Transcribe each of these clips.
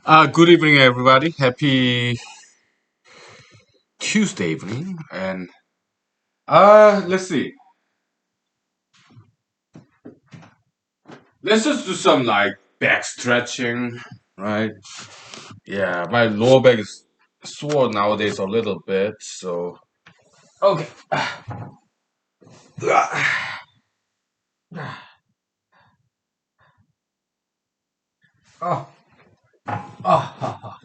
Good evening, everybody. Happy Tuesday evening. And let's see. Let's just do some like back stretching, right? Yeah, my lower back is sore nowadays a little bit. So okay. Oh, oh, oh,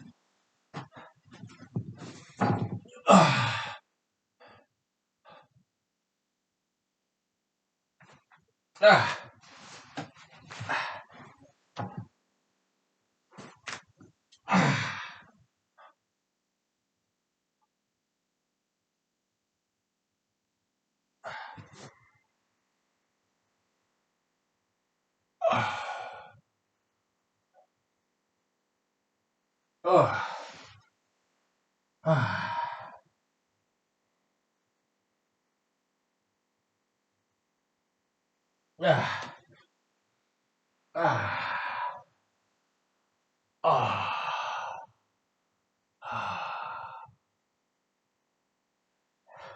oh,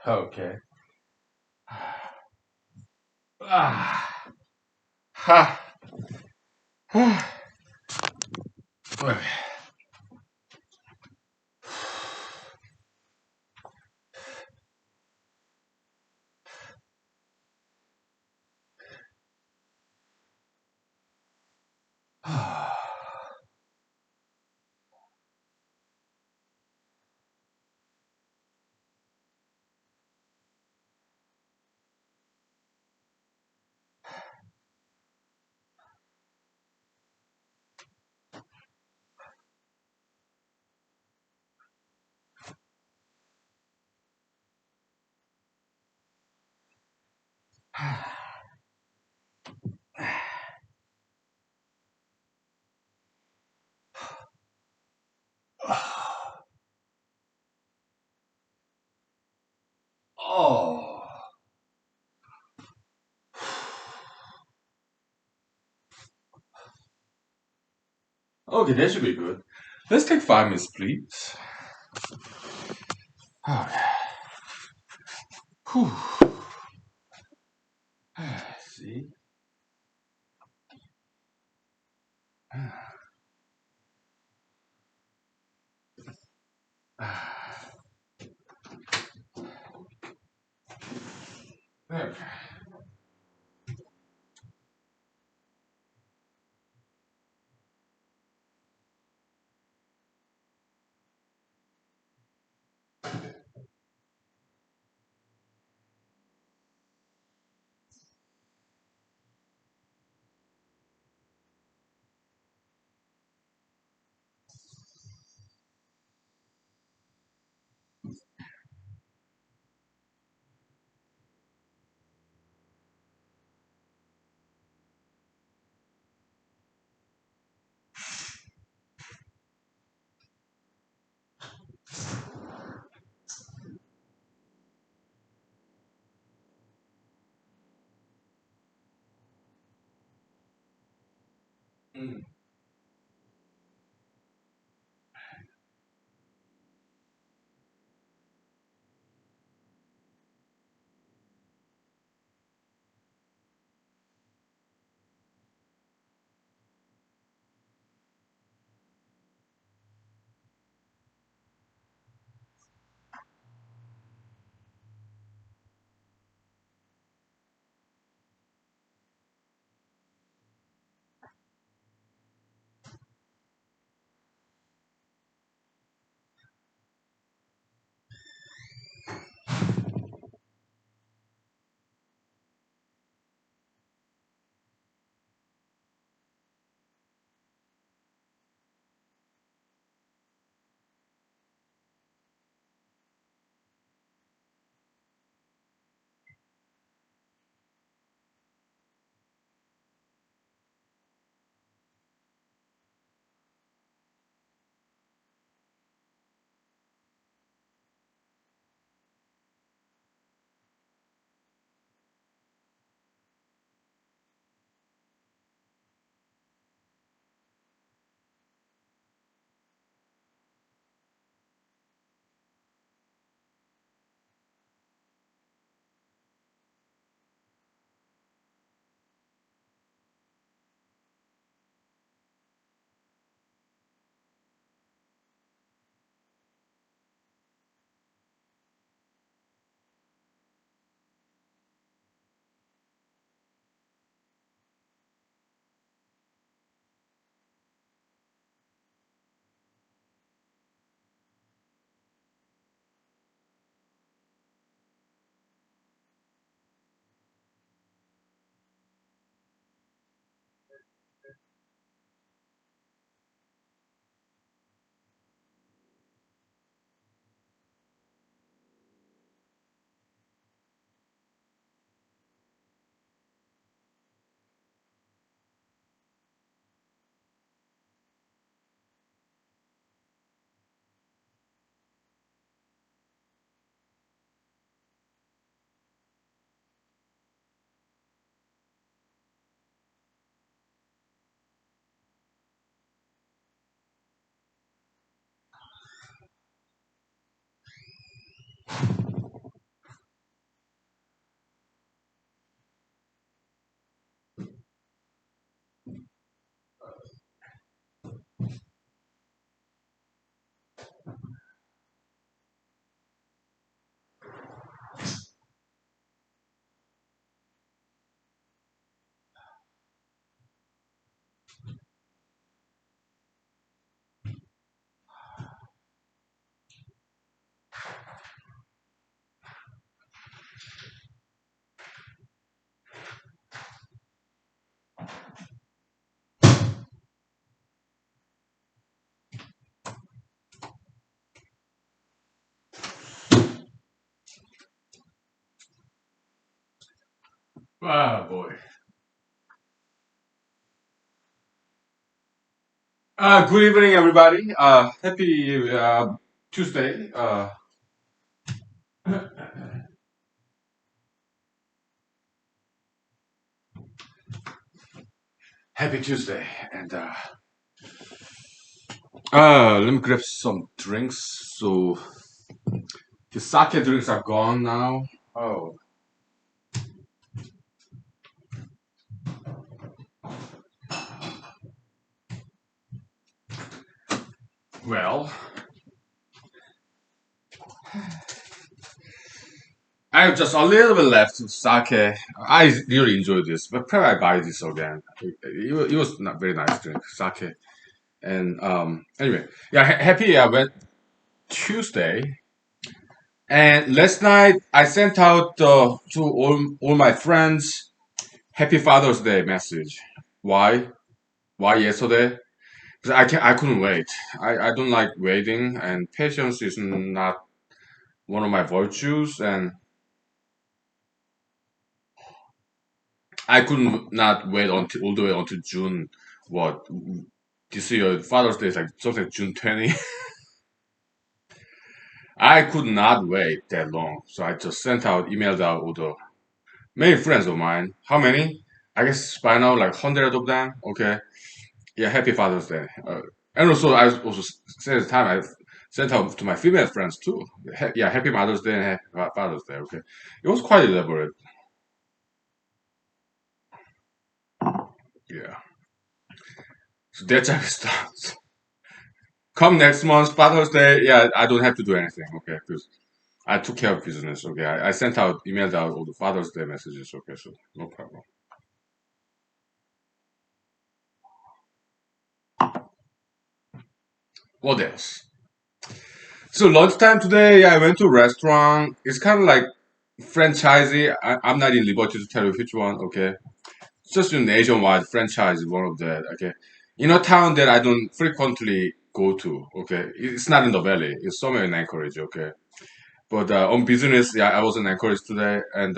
okay. Oh, okay, that should be good. Let's take 5 minutes, please. Whew. See? Okay. Mm. Ah, boy. Good evening, everybody. Happy Tuesday. Happy Tuesday. And let me grab some drinks. So the sake drinks are gone now. Oh, well, I have just a little bit left of sake. I really enjoy this, but probably I buy this again. It was not very nice drink, sake. And anyway, yeah, happy Tuesday. And last night I sent out to all my friends Happy Father's Day message. Why? Why yesterday? Because I couldn't wait. I don't like waiting, and patience is not one of my virtues, and I couldn't not wait until all the way until June. What this year Father's Day is like something like June 20. I could not wait that long, so I just emailed out all the many friends of mine. How many? I guess by now like hundred of them. Okay, yeah, Happy Father's Day. And also, I also same time I sent out to my female friends too. Yeah, Happy Mother's Day and Happy Father's Day. Okay, it was quite elaborate. Yeah, so that's how it starts. Come next month, Father's Day. Yeah, I don't have to do anything. Okay, because I took care of business. Okay, I sent out, emailed out all the Father's Day messages. Okay, so no problem. What else? So lunchtime today, yeah, I went to a restaurant. It's kind of like franchisee. I'm not in liberty to tell you which one. Okay, just a nationwide franchise is one of that. Okay, in a town that I don't frequently go to. Okay, it's not in the valley. It's somewhere in Anchorage. Okay, but on business, yeah, I was in Anchorage today and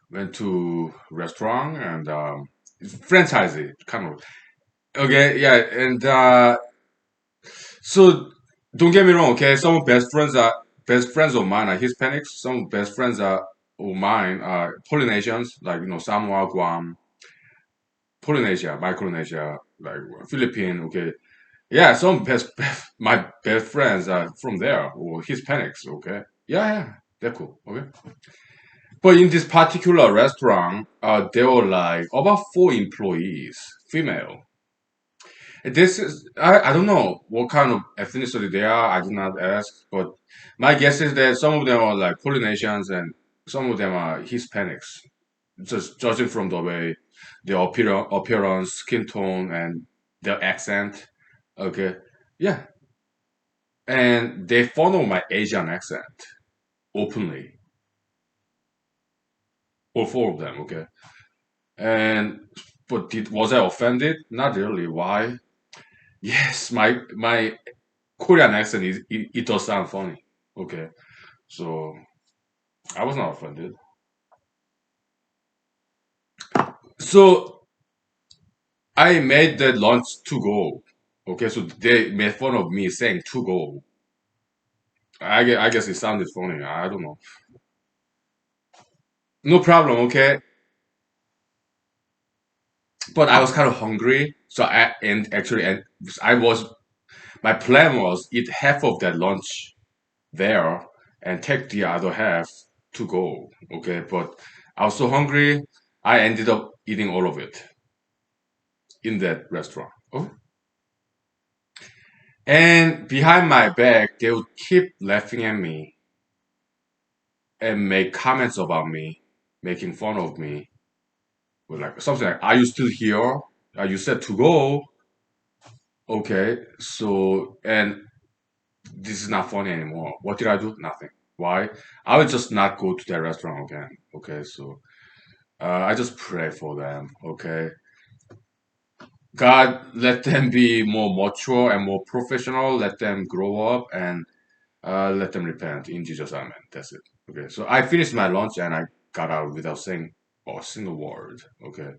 went to restaurant and it's franchisee kind of. Okay, yeah, and so don't get me wrong. Okay, some best friends of mine are Hispanics. Some best friends are of mine are Polynesians, like Samoa, Guam, Polynesia, Micronesia, like Philippine. Okay, yeah, some my best friends are from there or Hispanics. Okay, yeah, they're cool. Okay, but in this particular restaurant, there were like about four employees, female. This is I don't know what kind of ethnicity they are. I did not ask, but my guess is that some of them are like Polynesians and some of them are Hispanics. Just judging from the way their appearance, skin tone, and their accent. Okay, yeah, and they follow my Asian accent openly. All four of them. Okay, and but was I offended? Not really. Why? Yes, my Korean accent it does sound funny. Okay, so I was not offended. So I made that lunch to go. Okay, so they made fun of me saying to go. I guess it sounded funny. I don't know. No problem. Okay, but I was kind of hungry, so and I was my plan was eat half of that lunch there and take the other half to go. Okay, but I was so hungry, I ended up eating all of it in that restaurant. Oh, and behind my back, they would keep laughing at me and make comments about me, making fun of me. With like something like, "Are you still here? Are you set to go?" Okay, so and this is not funny anymore. What did I do? Nothing. Why? I would just not go to that restaurant again. Okay, so I just pray for them. Okay, God, let them be more mature and more professional. Let them grow up and let them repent in Jesus' Amen. That's it. Okay, so I finished my lunch and I got out without saying a single word. Okay.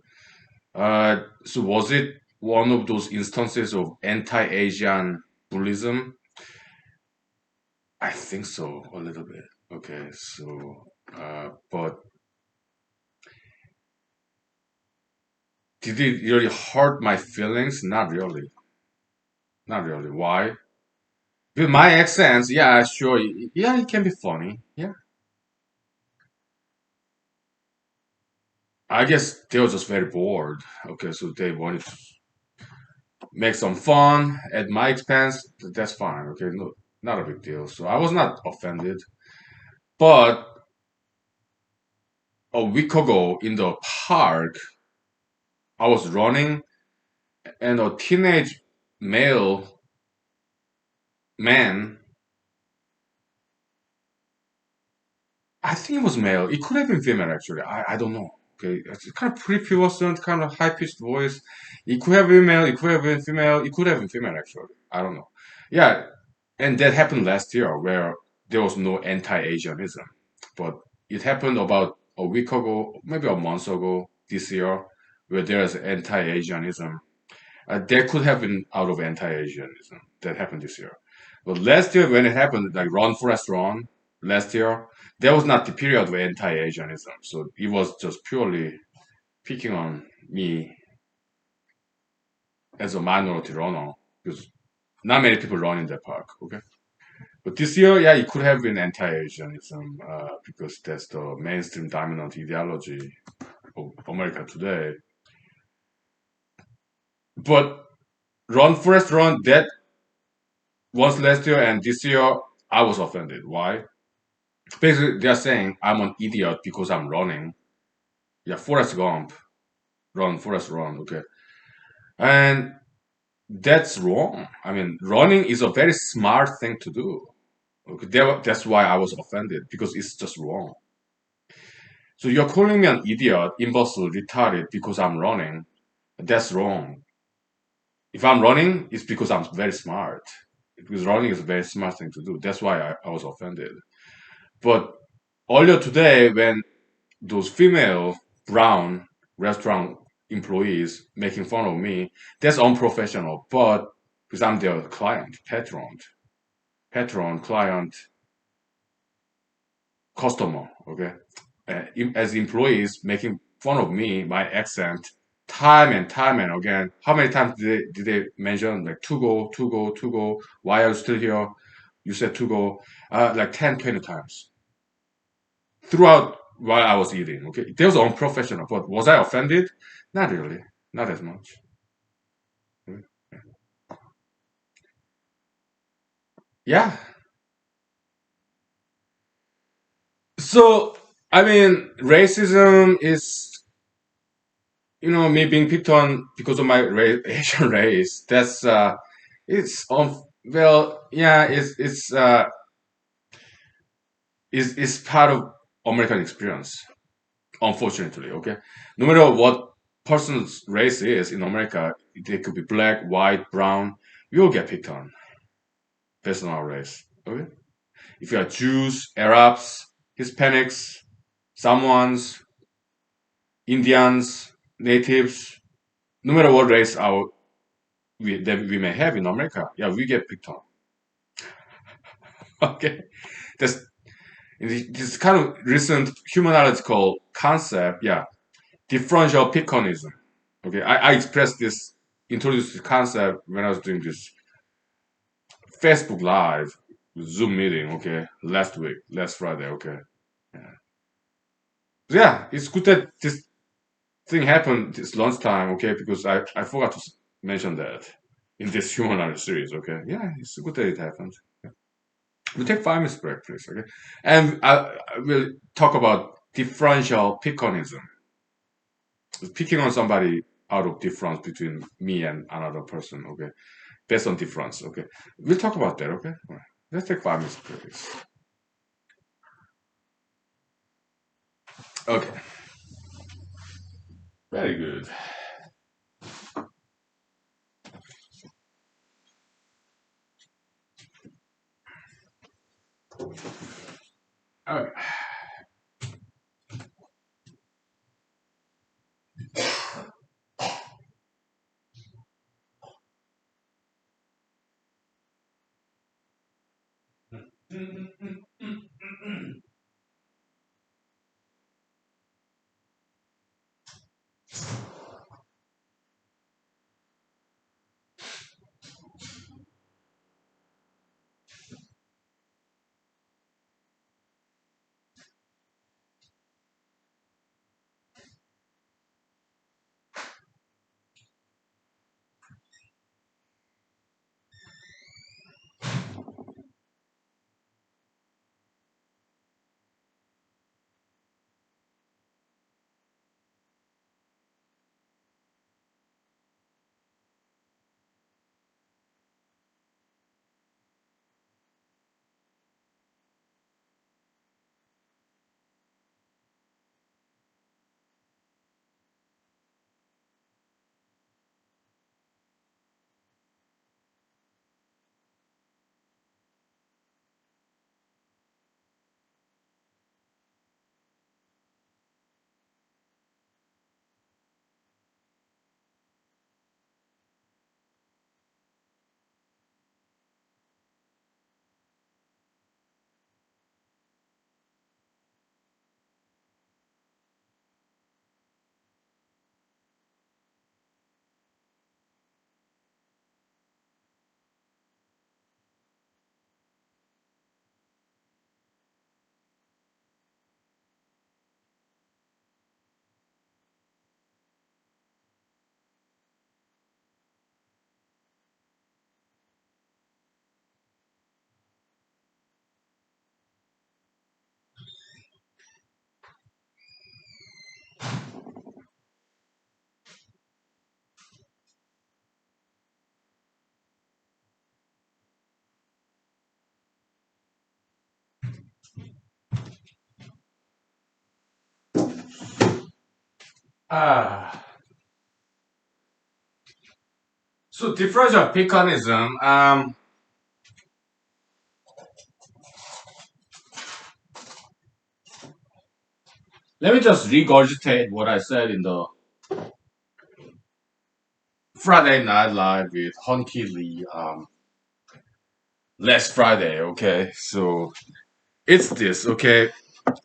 So was it one of those instances of anti-Asian bullyism? I think so, a little bit. Okay, so but did it really hurt my feelings? Not really. Not really. Why? With my accents, yeah, sure. Yeah, it can be funny. Yeah. I guess they were just very bored. Okay, so they wanted to make some fun at my expense. That's fine. Okay, no, not a big deal. So I was not offended. But a week ago in the park, I was running and a teenage male man, I think it was male. It could have been female actually. I don't know. Okay, it's kind of prepubescent, kind of high pitched voice. It could have been male. It could have been female. It could have been female actually. I don't know. Yeah, and that happened last year where there was no anti-Asianism, but it happened about a week ago, maybe a month ago this year, where there's anti-Asianism. That could have been out of anti-Asianism that happened this year. But last year, when it happened, like Run Forest Run, last year, that was not the period of anti-Asianism. So it was just purely picking on me as a minority runner because not many people run in that park. Okay, but this year, yeah, it could have been anti-Asianism because that's the mainstream dominant ideology of America today. But Run Forest Run, that was last year, and this year I was offended. Why? Basically, they're saying I'm an idiot because I'm running. Yeah, Forrest Gump, run, Forrest run. Okay, and that's wrong. I mean, running is a very smart thing to do. Okay, that's why I was offended because it's just wrong. So you're calling me an idiot, imbecile, retarded because I'm running. That's wrong. If I'm running, it's because I'm very smart. Because running is a very smart thing to do. That's why I was offended. But earlier today, when those female brown restaurant employees making fun of me, that's unprofessional. But because I'm their client, patron, client, customer, okay? As employees making fun of me, my accent, time and again. How many times did they mention like to go? Why are you still here? You said to go, like 10, 20 times throughout while I was eating. Okay, that was unprofessional. But was I offended? Not really, not as much. Yeah. So I mean, racism is me being picked on because of my Asian race. That's it's well, yeah, it's part of American experience. Unfortunately, okay. No matter what person's race is in America, they could be black, white, brown. We will get picked on based on our race. Okay. If you are Jews, Arabs, Hispanics, Samoans, Indians, natives, no matter what race that we may have in America, yeah, we get picked on. Okay, that's this kind of recent humanological concept. Yeah, differential piconism. Okay, I expressed this, introduced this concept when I was doing this Facebook Live Zoom meeting. Okay, last week, last Friday. Okay, yeah, yeah, it's good that this thing happened this lunchtime. Okay, because I forgot to mention that in this humanology series. Okay, yeah, it's good that it happened. We take 5 minutes break, please. Okay, and I will talk about differential piconism, picking on somebody out of difference between me and another person. Okay, based on difference. Okay, we'll talk about that. Okay, all right. Let's take 5 minutes break, please. Okay, very good. All right. Ah, so differential mechanism. Let me just regurgitate what I said in the Friday Night Live with Honky Lee last Friday. Okay, so it's this. Okay,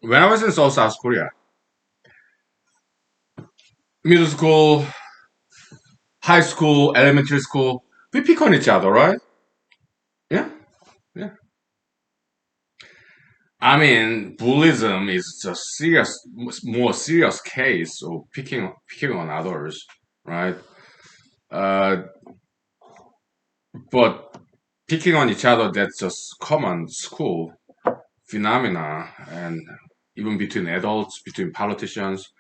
when I was in South Korea, middle school, high school, elementary school, we pick on each other, right? Yeah, yeah. I mean, bullyism is just serious, more serious case of picking on others, right? Uh, but picking on each other, that's just common school phenomena, and even between adults, between politicians.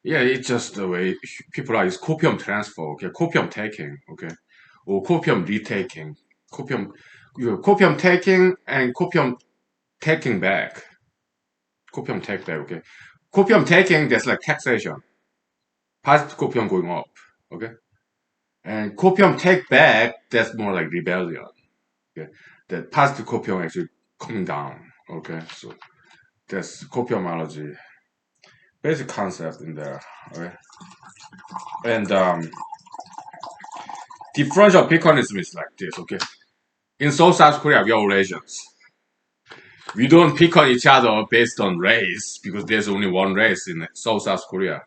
Yeah, it's just the way people are. It's copium transfer, okay, copium taking, okay, or copium retaking, copium, copium taking and copium taking back, copium take back, okay. Copium taking, that's like taxation. Positive copium going up, okay, and copium take back, that's more like rebellion. Okay, the positive copium actually coming down. Okay, so that's copiumology, basic concept in there. Okay, and differential mechanism is like this. Okay, in South Korea, we are all Asians. We don't pick on each other based on race because there's only one race in South Korea.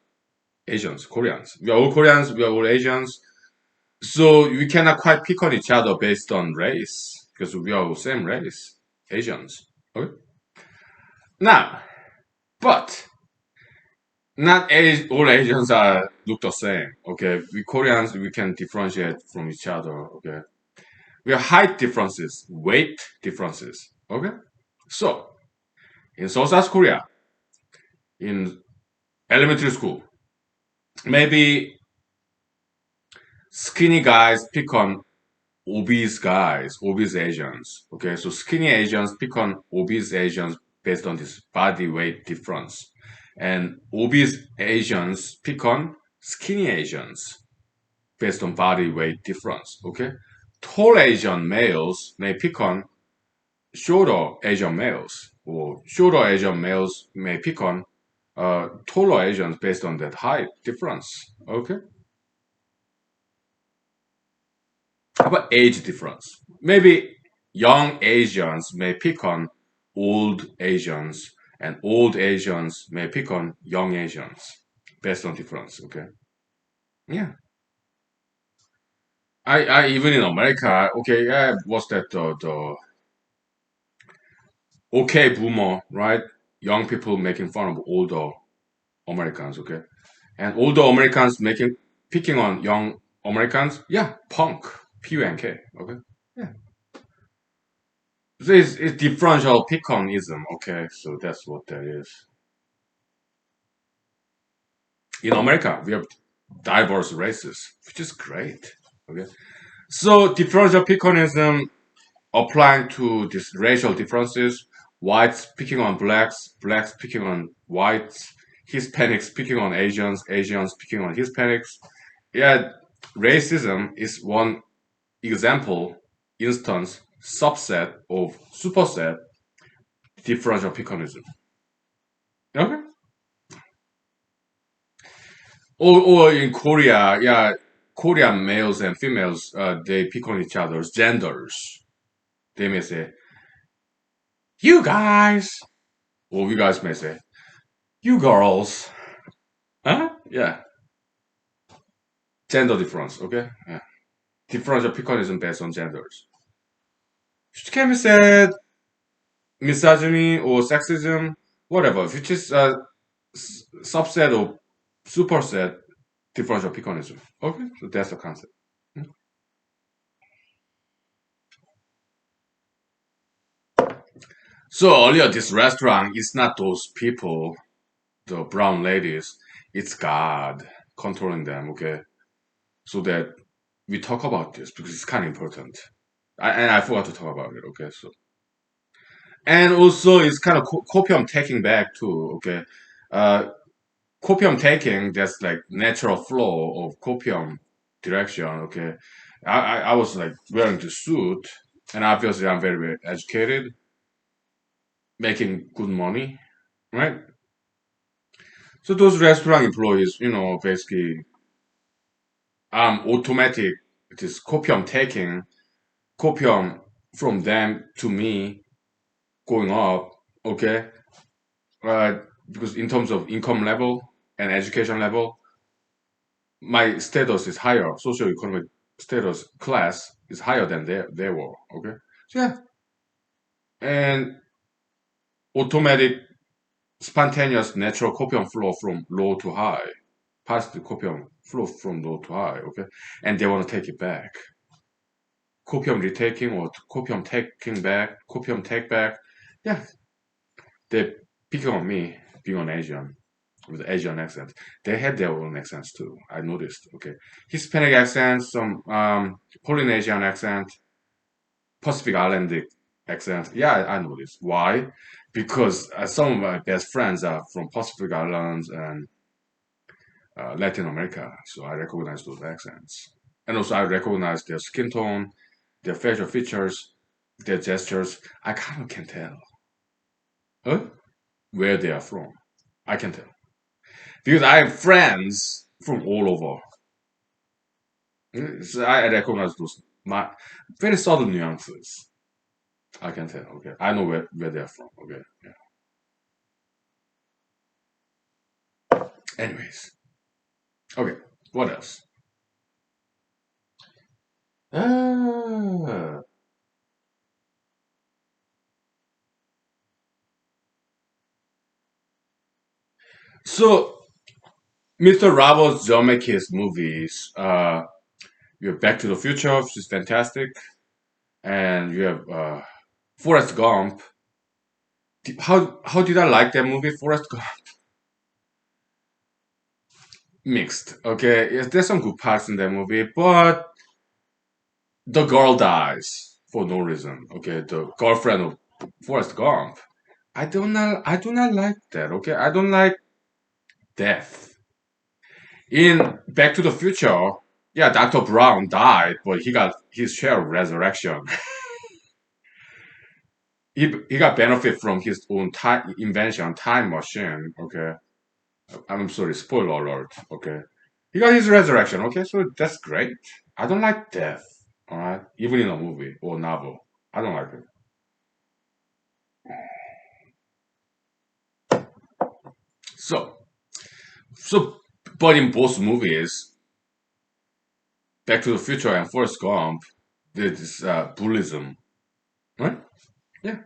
Asians, Koreans. We are all Koreans. We are all Asians. So we cannot quite pick on each other based on race because we are all same race, Asians. Okay. Now, but not all Asians are look the same. Okay, we Koreans we can differentiate from each other. Okay, we have height differences, weight differences. Okay, so in South Korea, in elementary school, maybe skinny guys pick on obese guys, obese Asians. Okay, so skinny Asians pick on obese Asians based on this body weight difference, and obese Asians pick on skinny Asians based on body weight difference. Okay, tall Asian males may pick on shorter Asian males, or shorter Asian males may pick on taller Asians based on that height difference. Okay, how about age difference? Maybe young Asians may pick on old Asians, and old Asians may pick on young Asians based on difference. Okay, yeah. I even in America, okay, yeah, what's that the okay boomer, right? Young people making fun of older Americans, okay, and older Americans making picking on young Americans, yeah, punk, PUNK, okay, yeah. So it's differential pick-onism, okay, so that's what that is. In America, we have diverse races, which is great, okay. So differential pick-onism applying to these racial differences, whites picking on blacks, blacks picking on whites, Hispanics picking on Asians, Asians picking on Hispanics. Yeah, racism is one example, instance, subset of superset differential piconism. Okay. Or in Korea, yeah, Korean males and females, they pick on each other's genders. They may say, "You guys," or you guys may say, "You girls." Huh? Yeah, gender difference. Okay. Yeah. Differential piconism based on genders. Which can be said misogyny or sexism, whatever, which is a subset or superset differential piconism. Okay, so that's the concept. So earlier, this restaurant is not those people, the brown ladies. It's God controlling them. Okay, so that we talk about this because it's kind of important. And I forgot to talk about it. Okay, so and also it's kind of copium taking back too. Okay, uh, copium taking, that's like natural flow of copium direction. Okay, I was like wearing the suit, and obviously I'm very, very educated, making good money, right? So those restaurant employees, basically automatic, it is copium taking, copium from them to me going up. Okay, uh, because in terms of income level and education level, my status is higher, socioeconomic status class is higher than they were. Okay, so yeah, and automatic, spontaneous, natural copium flow from low to high, positive copium flow from low to high. Okay, and they want to take it back, copium retaking or copium taking back, copium take back. Yeah, they pick on me being an Asian with Asian accent. They had their own accents too. I noticed. Okay, Hispanic accent, some Polynesian accent, Pacific Islandic accent. Yeah, I know this. Why? Because some of my best friends are from Pacific Islands and Latin America, so I recognize those accents. And also, I recognize their skin tone, their facial features, their gestures. I kind of can tell, huh? Where they are from. I can tell because I have friends from all over. So I recognize those my very subtle nuances. I can tell. Okay, I know where they're from. Okay, yeah. Anyways, okay, what else? Ah, so Mr. Robert Zemeckis movies. You have Back to the Future, which is fantastic, and you have Forrest Gump. How did I like that movie, Forrest Gump? Mixed. Okay, yes, there's some good parts in that movie, but the girl dies for no reason. Okay, the girlfriend of Forrest Gump. I do not like that. Okay, I don't like death. In Back to the Future, yeah, Dr. Brown died, but he got his share of resurrection. He got benefit from his own time invention, time machine. Okay, I'm sorry, spoiler alert. Okay, he got his resurrection. Okay, so that's great. I don't like death. All right, even in a movie or novel, I don't like it. So, so, but in both movies, Back to the Future and Forrest Gump, there's this bullism, right? Yeah.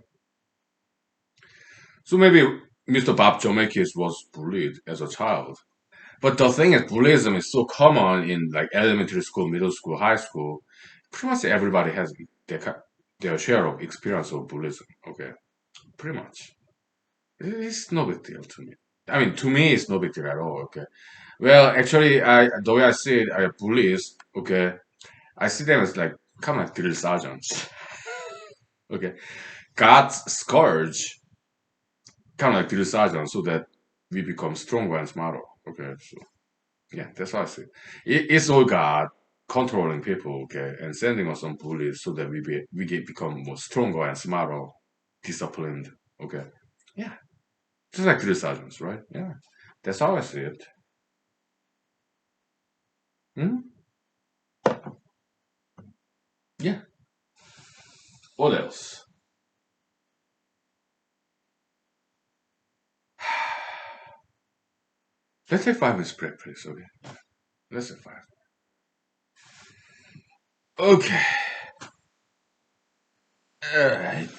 So maybe Mr. Bob Jomakis was bullied as a child. But the thing is, bullyism is so common in like elementary school, middle school, high school. Pretty much everybody has their share of experience of bullyism. Okay, pretty much. It's no big deal to me. I mean, to me, it's no big deal at all. Okay. Well, actually, the way I see it, bullies. Okay, I see them as like kind of like drill sergeants. Okay, God's scourge, kind of like drill sergeants, so that we become stronger and smarter. Okay, so yeah, that's what I see. It's all God controlling people, okay, and sending us some bullies so that become more stronger and smarter, disciplined. Okay, yeah, just like drill sergeants, right? Yeah, that's how I see it. Hmm? Yeah. What else? Let's say 5 minutes break, please. Okay, let's say five. Okay. All right.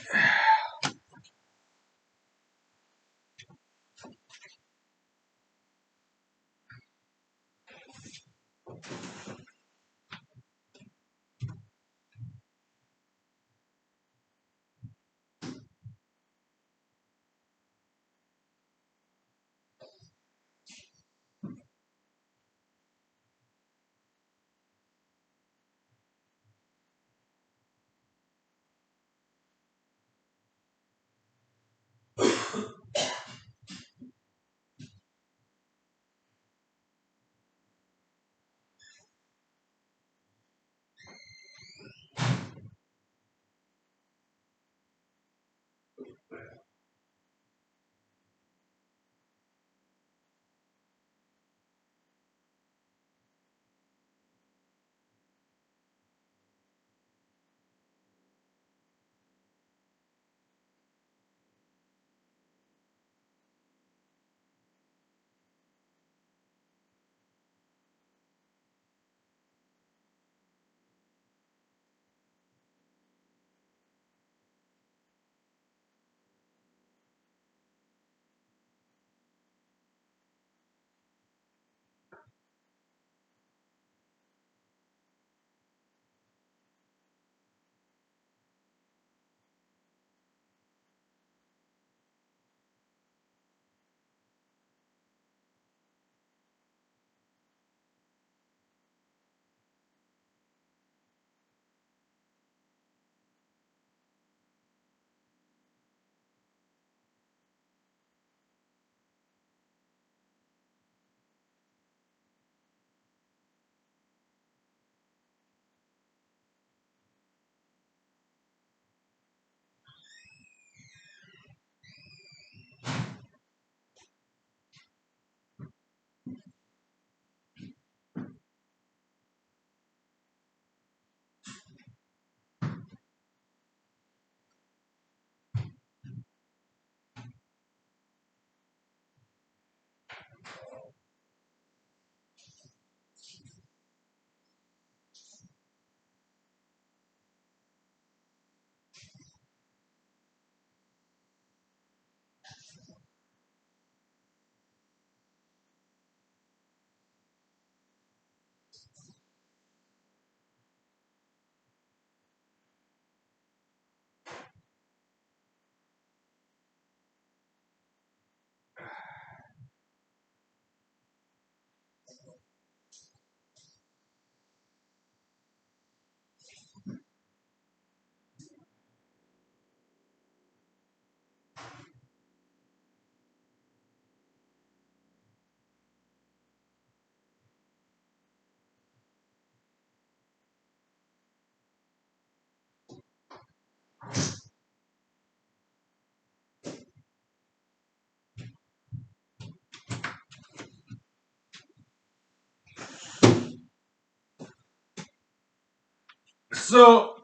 So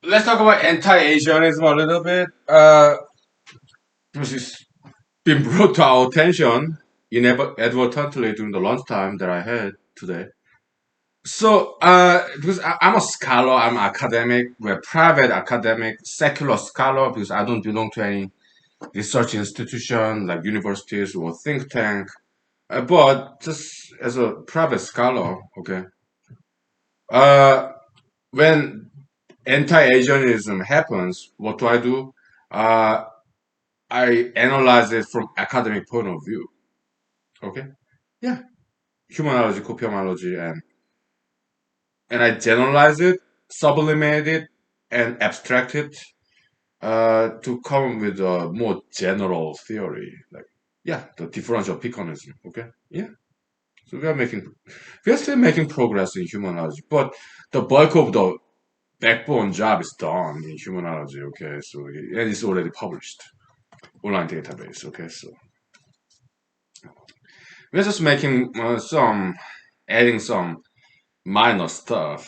let's talk about anti-Asianism a little bit. This has been brought to our attention inadvertently during the lunchtime that I had today. So, because I'm a scholar, I'm academic, we're private academic, secular scholar, because I don't belong to any research institution like universities or think tank. But just as a private scholar, okay, uh, when anti-Asianism happens, what do I do? Uh, I analyze it from academic point of view. Okay, yeah, humanology, copiomology, and I generalize it, sublimate it, and abstract it to come with a more general theory, like yeah, the differential piconism. Okay, yeah. So we are still making progress in humanology, but the bulk of the backbone job is done in humanology. Okay, so and it's already published online database. Okay, so we're just making adding some minor stuff.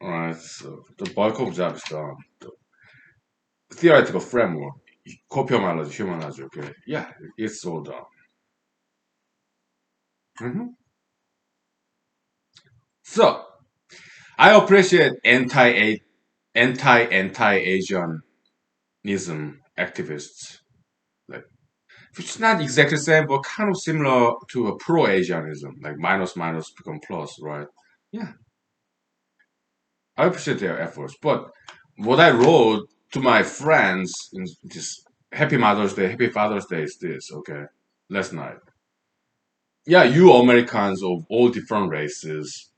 Alright, so the bulk of job is done. The theoretical framework, copiomology, humanology. Okay, yeah, it's all done. Mhm. So I appreciate anti-Asianism activists, like which is not exactly the same, but kind of similar to a pro-Asianism, like minus minus become plus, right? Yeah, I appreciate their efforts. But what I wrote to my friends in this Happy Mother's Day, Happy Father's Day is this, okay? Last night. Yeah, you Americans of all different races,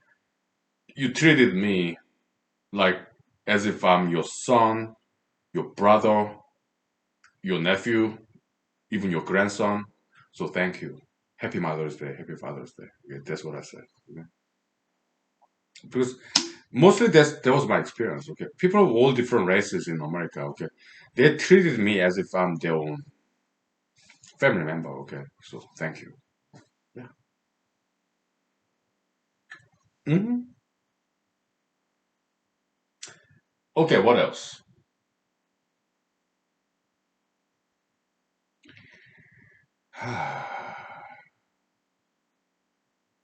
you treated me like as if I'm your son, your brother, your nephew, even your grandson. So thank you. Happy Mother's Day. Happy Father's Day. Okay, that's what I said. Okay? Because mostly that was my experience. Okay, people of all different races in America. Okay, they treated me as if I'm their own family member. Okay, so thank you. Yeah. Hmm. Okay. What else?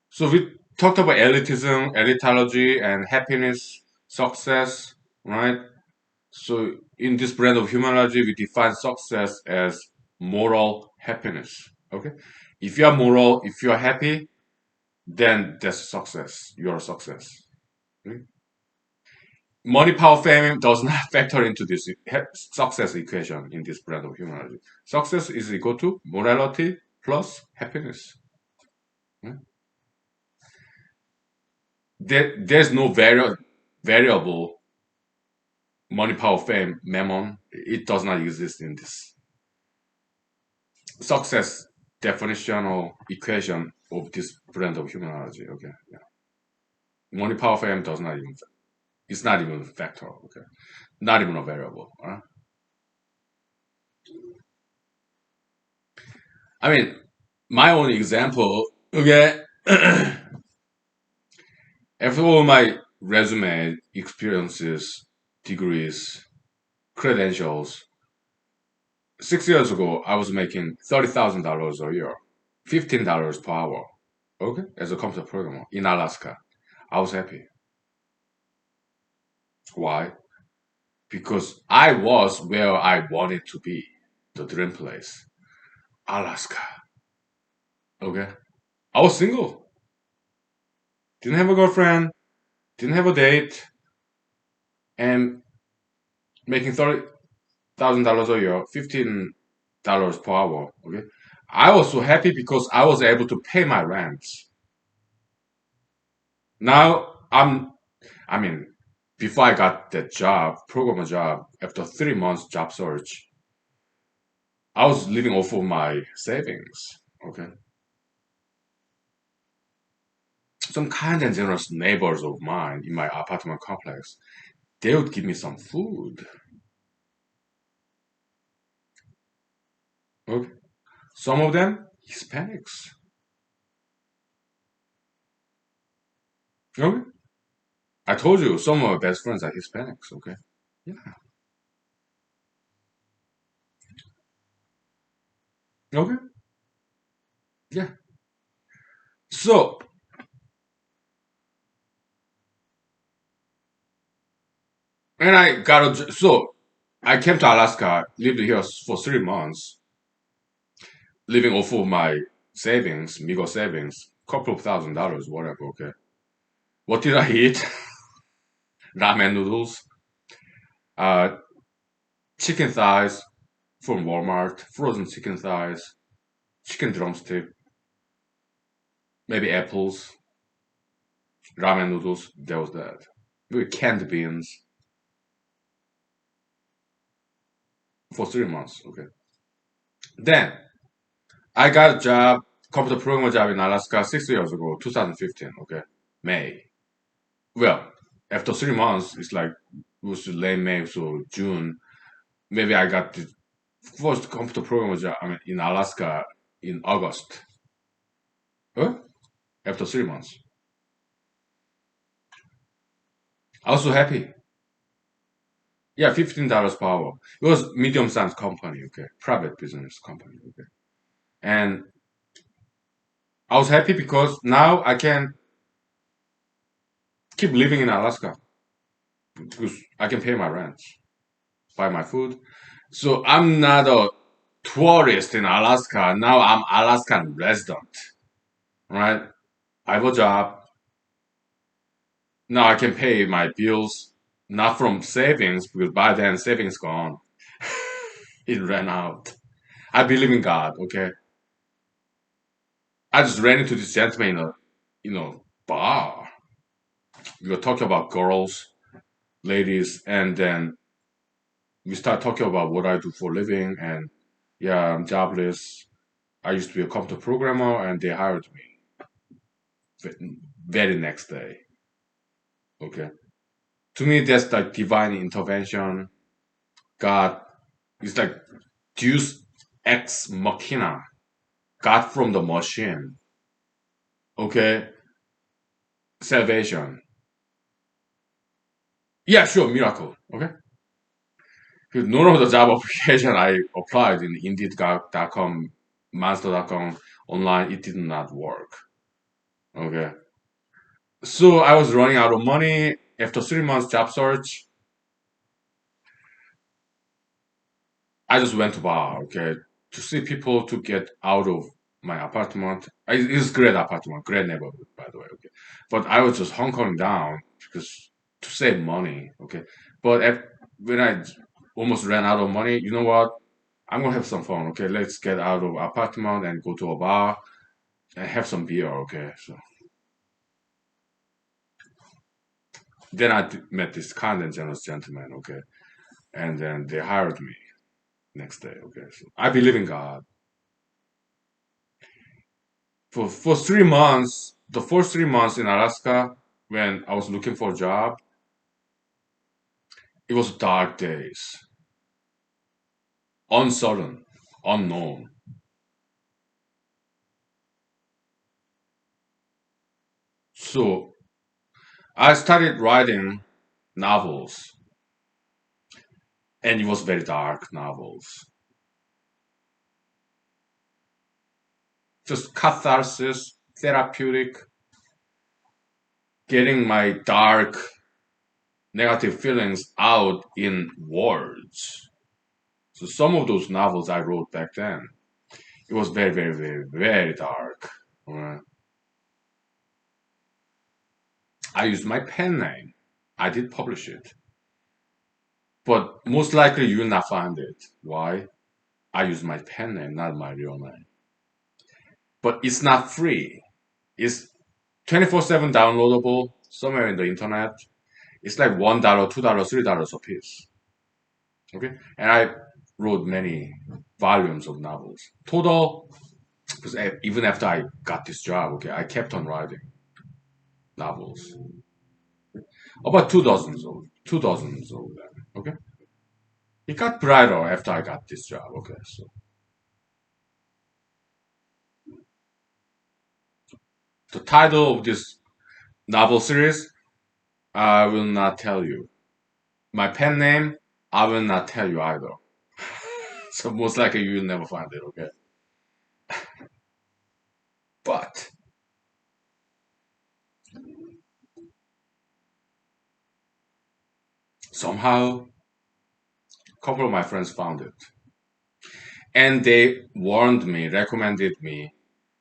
So we talked about elitism, elitology, and happiness, success, right? So in this brand of humanology, we define success as moral happiness. Okay, if you are moral, if you are happy, then that's success. You're a success. Okay? Money, power, fame does not factor into this success equation in this brand of humanology. Success is equal to morality plus happiness. Okay? There's no variable money, power, fame, mammon. It does not exist in this success definition or equation of this brand of humanology. Okay, yeah. Money, power, fame does not even. It's not even a factor. Okay, not even a variable. I mean, my own example. Okay, after all my resume, experiences, degrees, credentials, 6 years ago I was making $30,000 a year, $15 per hour. Okay, as a computer programmer in Alaska. I was happy. Why? Because I was where I wanted to be, the dream place, Alaska. Okay, I was single, didn't have a girlfriend, didn't have a date, and making $30,000 a year, $15 per hour. Okay, I was so happy because I was able to pay my rent. Now I mean, before I got that job, programmer job, after 3 months job search, I was living off of my savings. Okay, some kind and generous neighbors of mine in my apartment complex, they would give me some food. Okay. Some of them Hispanics. Okay. I told you some of my best friends are Hispanics. Okay. Yeah. Okay. Yeah. So, and I got a, so I came to Alaska, lived here for 3 months, living off of my savings, meager savings, couple of $1,000s, whatever. Okay, what did I eat? Ramen noodles, uh, chicken thighs from Walmart, frozen chicken thighs, chicken drumstick, maybe apples, ramen noodles. That was that. With canned beans for 3 months. Okay, then I got a job, computer programmer job in Alaska 6 years ago, 2015. Okay, May. Well, after 3 months, it's like it was late May, so June. Maybe I got the first computer programmer job, I mean, in Alaska in August. Huh? After 3 months, I was so happy. Yeah, $15 per hour. It was medium-sized company, okay, private business company, okay, and I was happy because now I can keep living in Alaska because I can pay my rent, buy my food. So I'm not a tourist in Alaska. Now I'm Alaskan resident, right? I have a job. Now I can pay my bills not from savings because by then savings gone. It ran out. I believe in God, okay? I just ran into this gentleman in a, bar. We were talking about girls, ladies, and then we start talking about what I do for a living. And yeah, I'm jobless. I used to be a computer programmer, and they hired me very next day. Okay, to me, that's like divine intervention. God is like Deus ex machina, God from the machine. Okay, salvation. Yeah, sure, miracle. Okay, because none of the job application I applied in Indeed.com, Monster.com online, it did not work. Okay, so I was running out of money after 3 months job search. I just went to bar, okay, to see people to get out of my apartment. It's great apartment, great neighborhood, by the way, okay. But I was just hunkering down because to save money, okay. But when I almost ran out of money, you know what? I'm gonna have some fun, okay. Let's get out of apartment and go to a bar and have some beer, okay. So then met this kind and generous gentleman, okay, and then they hired me next day, okay. So I believe in God. For 3 months, the first 3 months in Alaska, when I was looking for a job, it was dark days, uncertain, unknown. So I started writing novels, and it was very dark novels. Just catharsis, therapeutic, getting my dark, negative feelings out in words. So some of those novels I wrote back then, it was very, very, very, very dark. Alright. I used my pen name. I did publish it. But most likely you will not find it. Why? I use my pen name, not my real name. But it's not free. It's 24/7 downloadable somewhere in the internet. It's like $1, $2, $3 a piece. Okay? And I wrote many volumes of novels. Total, because even after I got this job, okay, I kept on writing novels. About two dozens of them. Okay? It got brighter after I got this job. Okay, so the title of this novel series, I will not tell you. My pen name, I will not tell you either. So most likely you will never find it, okay? But Somehow, a couple of my friends found it, and they warned me, recommended me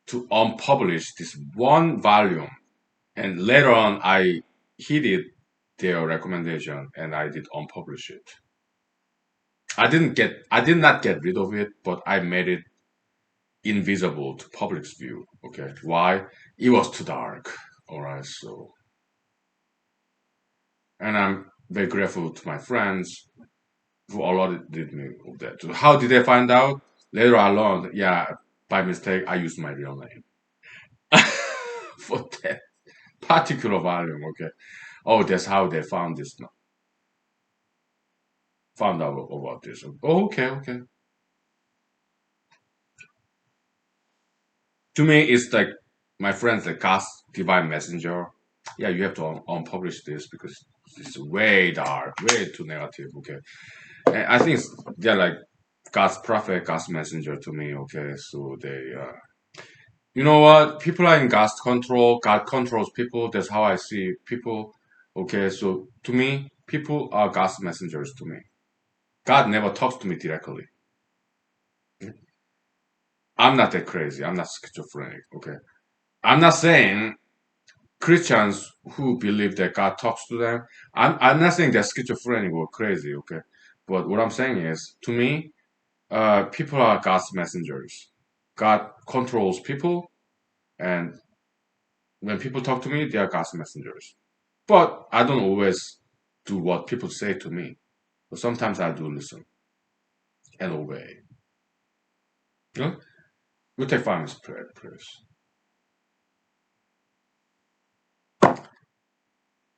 to unpublish this one volume. And later on, I heeded their recommendation and I did unpublish it. I did not get rid of it, but I made it invisible to public's view. Okay, why? It was too dark. All right, so, and I'm very grateful to my friends who allotted me of that. So how did they find out? Later I learned, yeah, by mistake, I used my real name for that particular volume. Okay. Oh, that's how they found this. Found out about this. Oh, okay, okay. To me, it's like my friends like God's divine messenger. Yeah, you have to unpublish this because it's way dark, way too negative. Okay, and I think they're like God's prophet, God's messenger to me. Okay, so you know what? People are in God's control. God controls people. That's how I see people. Okay, so to me, people are God's messengers to me. God never talks to me directly. I'm not that crazy. I'm not schizophrenic. Okay, I'm not saying Christians who believe that God talks to them. I'm not saying they're schizophrenic or crazy. Okay, but what I'm saying is, to me, people are God's messengers. God controls people, and when people talk to me, they are God's messengers. But I don't always do what people say to me. But sometimes I do listen and obey. You know? We'll take 5 minutes prayer, please.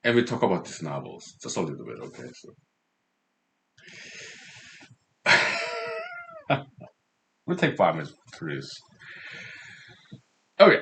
And we talk about these novels just a little bit, okay? So we'll take 5 minutes, please. Okay.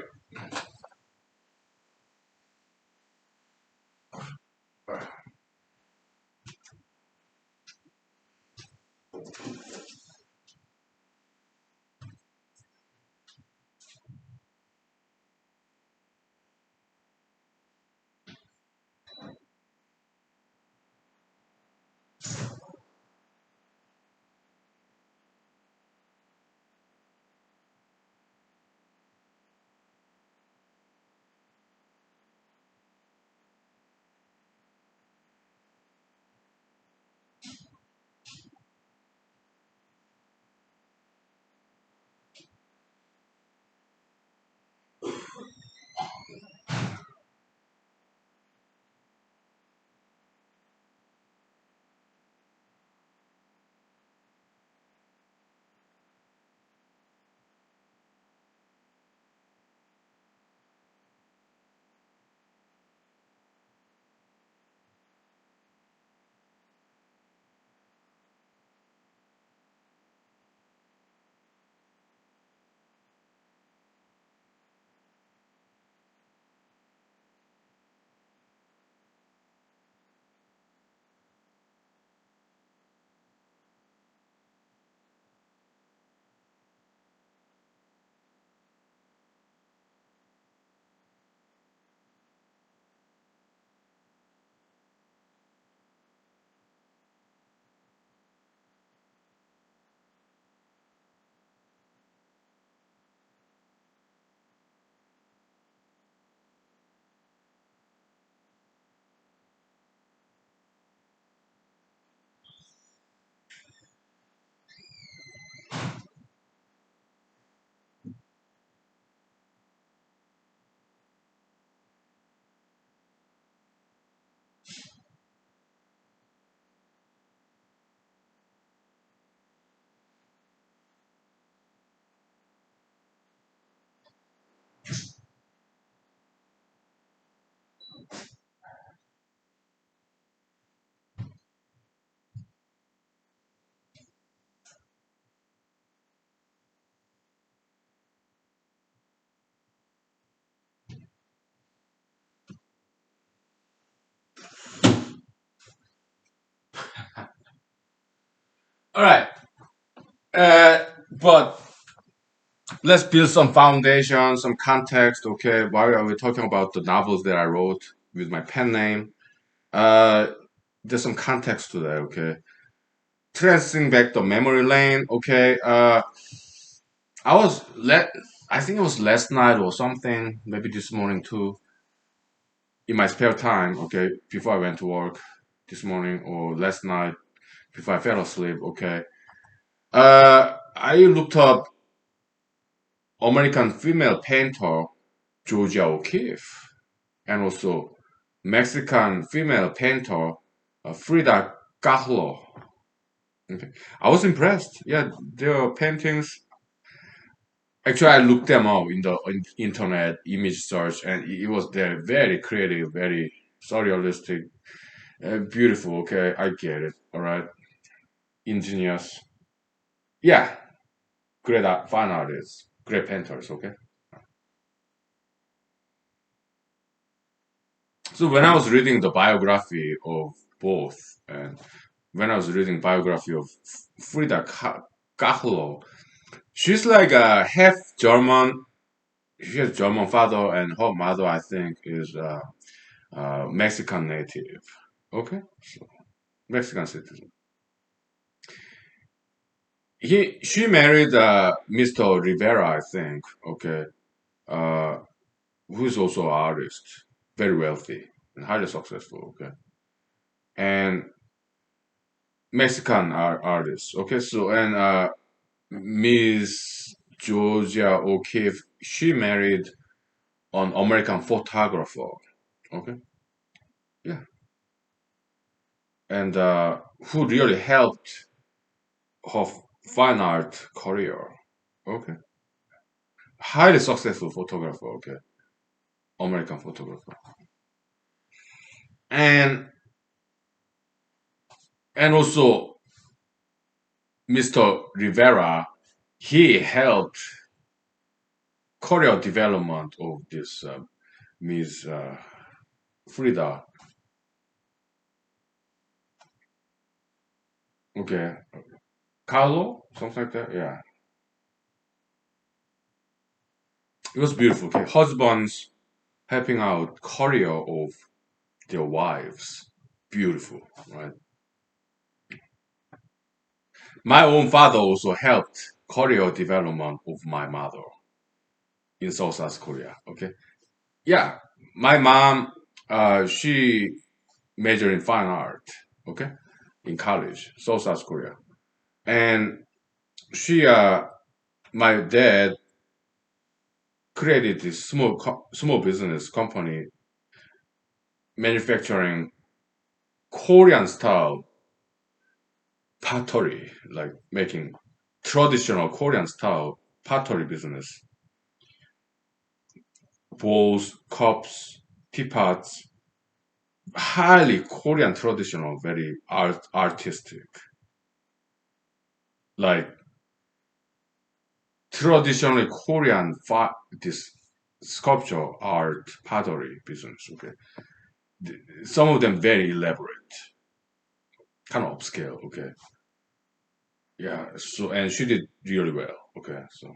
All right. But let's build some foundation, some context. Okay, why are we talking about the novels that I wrote with my pen name? Uh, there's some context to that. Okay, tracing back the memory lane. Okay, I was let. I think it was last night or something, maybe this morning too, in my spare time. Okay, before I went to work this morning or last night before I fell asleep. Okay, I looked up American female painter Georgia O'Keeffe and also Mexican female painter Frida Kahlo. Okay. I was impressed. Yeah, their paintings. Actually, I looked them up in the internet image search, and it was they're very creative, very surrealistic, beautiful. Okay, I get it. All right, ingenious. Yeah, great fine artists, great painters. Okay. So when I was reading the biography of both, and when I was reading biography of Frida Kahlo, she's like a half German. She has German father, and her mother, I think, is Mexican native. Okay, so Mexican citizen. She married Mr. Rivera, I think. Okay, uh, who's also an artist, very wealthy and highly successful. Okay, and Mexican artist. Okay, so and Miss Georgia O'Keeffe, she married an American photographer. Okay, yeah, and who really helped her fine art career. Okay, highly successful photographer. Okay, American photographer, and also Mr. Rivera, he helped career development of this Miss Frida. Okay, Carlo, something like that. Yeah, it was beautiful. Okay, husbands helping out career of their wives. Beautiful, right? My own father also helped career development of my mother in South Korea. Okay, yeah, my mom, she majored in fine art. Okay, in college, South Korea, and she, my dad created this small business company manufacturing Korean style pottery, like making traditional Korean style pottery business, bowls, cups, teapots, highly Korean traditional, very artistic, like traditionally Korean this sculpture art pottery business. Okay, some of them very elaborate, kind of upscale. Okay, yeah. So and she did really well. Okay, so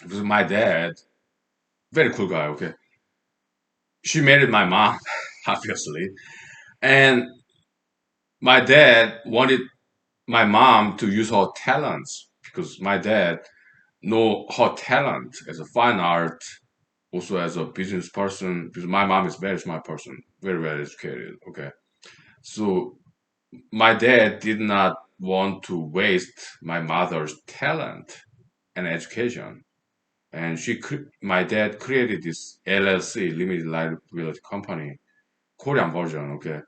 because my dad, very cool guy. Okay, she married my mom, obviously, and my dad wanted my mom to use her talents because my dad know her talent as a fine art, also as a business person. Because my mom is very smart person, very well educated. Okay, so my dad did not want to waste my mother's talent and education, and my dad created this LLC, limited liability company, Korean version. Okay,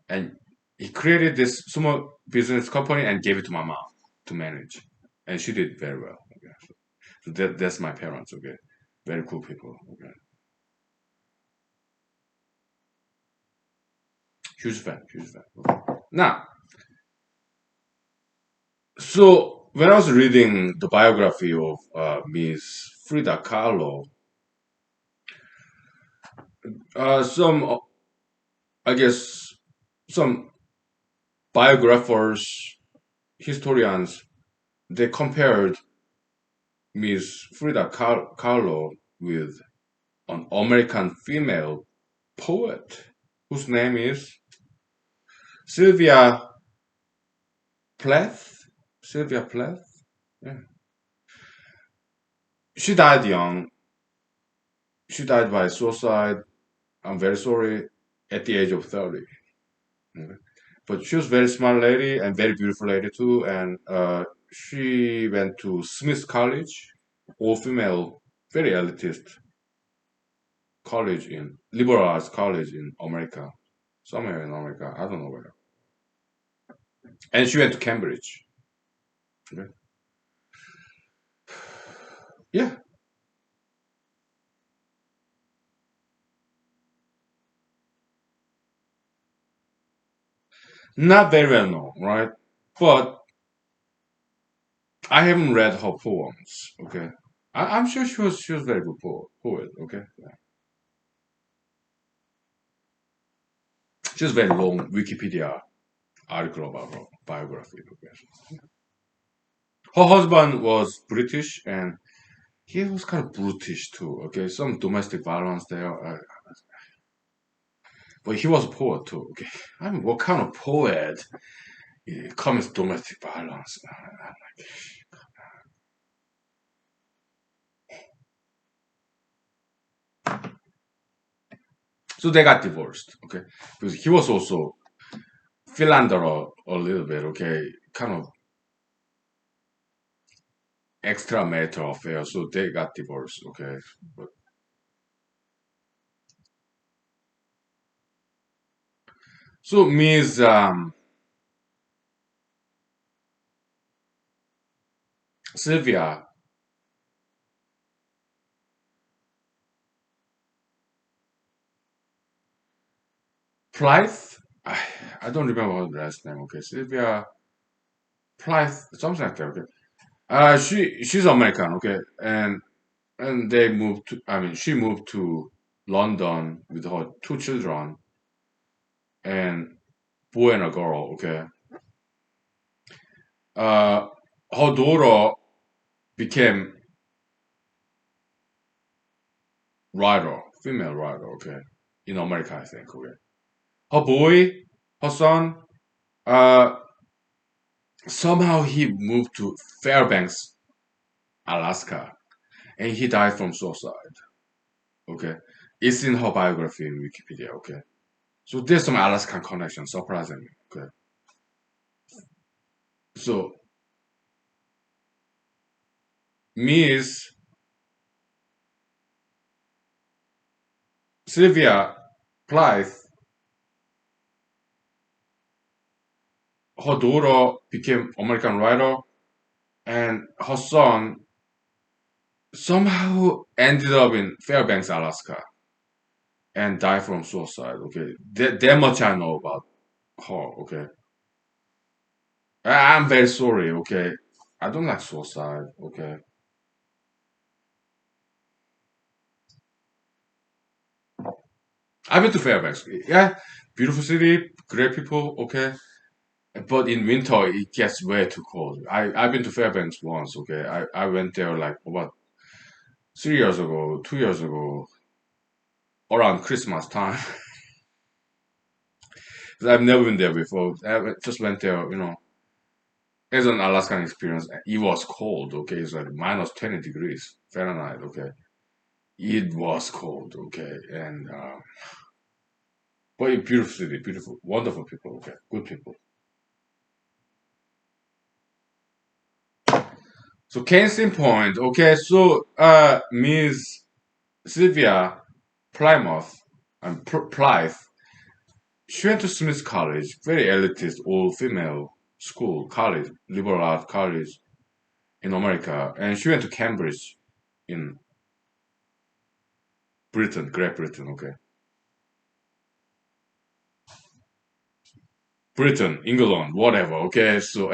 and he created this small business company and gave it to my mom to manage, and she did very well. Okay, so that's my parents. Okay, very cool people. Okay, huge fan, huge fan. Okay. Now, so when I was reading the biography of Miss Frida Kahlo, some I guess some biographers, historians, they compared Miss Frida Kahlo with an American female poet whose name is Sylvia Plath. Sylvia Plath. Yeah. She died young. She died by suicide. I'm very sorry. At the age of 30. Okay. But she was very smart lady and very beautiful lady too. And she went to Smith College, all female, very elitist college in liberal arts college in America, somewhere in America. I don't know where. And she went to Cambridge. Okay. Yeah, not very well known, right? But I haven't read her poems. Okay, I'm sure she was very good poet. Okay, yeah. She has very long Wikipedia article about her biography. Okay. Her husband was British and he was kind of brutish too. Okay, some domestic violence there, but he was a poet too. Okay, I mean, what kind of poet commits domestic violence? So they got divorced. Okay, because he was also philanderer a little bit. Okay, kind of extramarital affair. So they got divorced. Okay, but, so Miss Sylvia Plythe. I don't remember her last name. Okay, Sylvia Plythe, something like that. Okay, she's American. Okay, and they moved to. I mean, she moved to London with her two children and boy and a girl. Okay, uh, her daughter became writer, female writer. Okay, in America, I think. Okay, her boy, her son, uh, somehow he moved to Fairbanks, Alaska, and he died from suicide. Okay, it's in her biography in Wikipedia. Okay, so there's some Alaskan connection, surprisingly. Okay, so Miss Sylvia Plath, her daughter became American writer, and her son somehow ended up in Fairbanks, Alaska, and died from suicide. Okay, that much I know about her. Okay, I'm very sorry. Okay, I don't like suicide. Okay, I've been to Fairbanks. Yeah, beautiful city, great people. Okay, but in winter it gets way too cold. I've been to Fairbanks once. Okay, I went there like about 3 years ago, 2 years ago, around Christmas time. 'Cause I've never been there before. Just went there, as an Alaskan experience. It was cold. Okay, it's like minus 20 degrees Fahrenheit. Okay, it was cold. Okay, and but a beautiful city, beautiful, wonderful people. Okay, good people. So Kensington Point. Okay, so Miss Sylvia Plymouth and Plythe. She went to Smith College, very elitist, all-female school, college, liberal arts college in America, and she went to Cambridge in Britain, Great Britain, okay, Britain, England, whatever, okay. So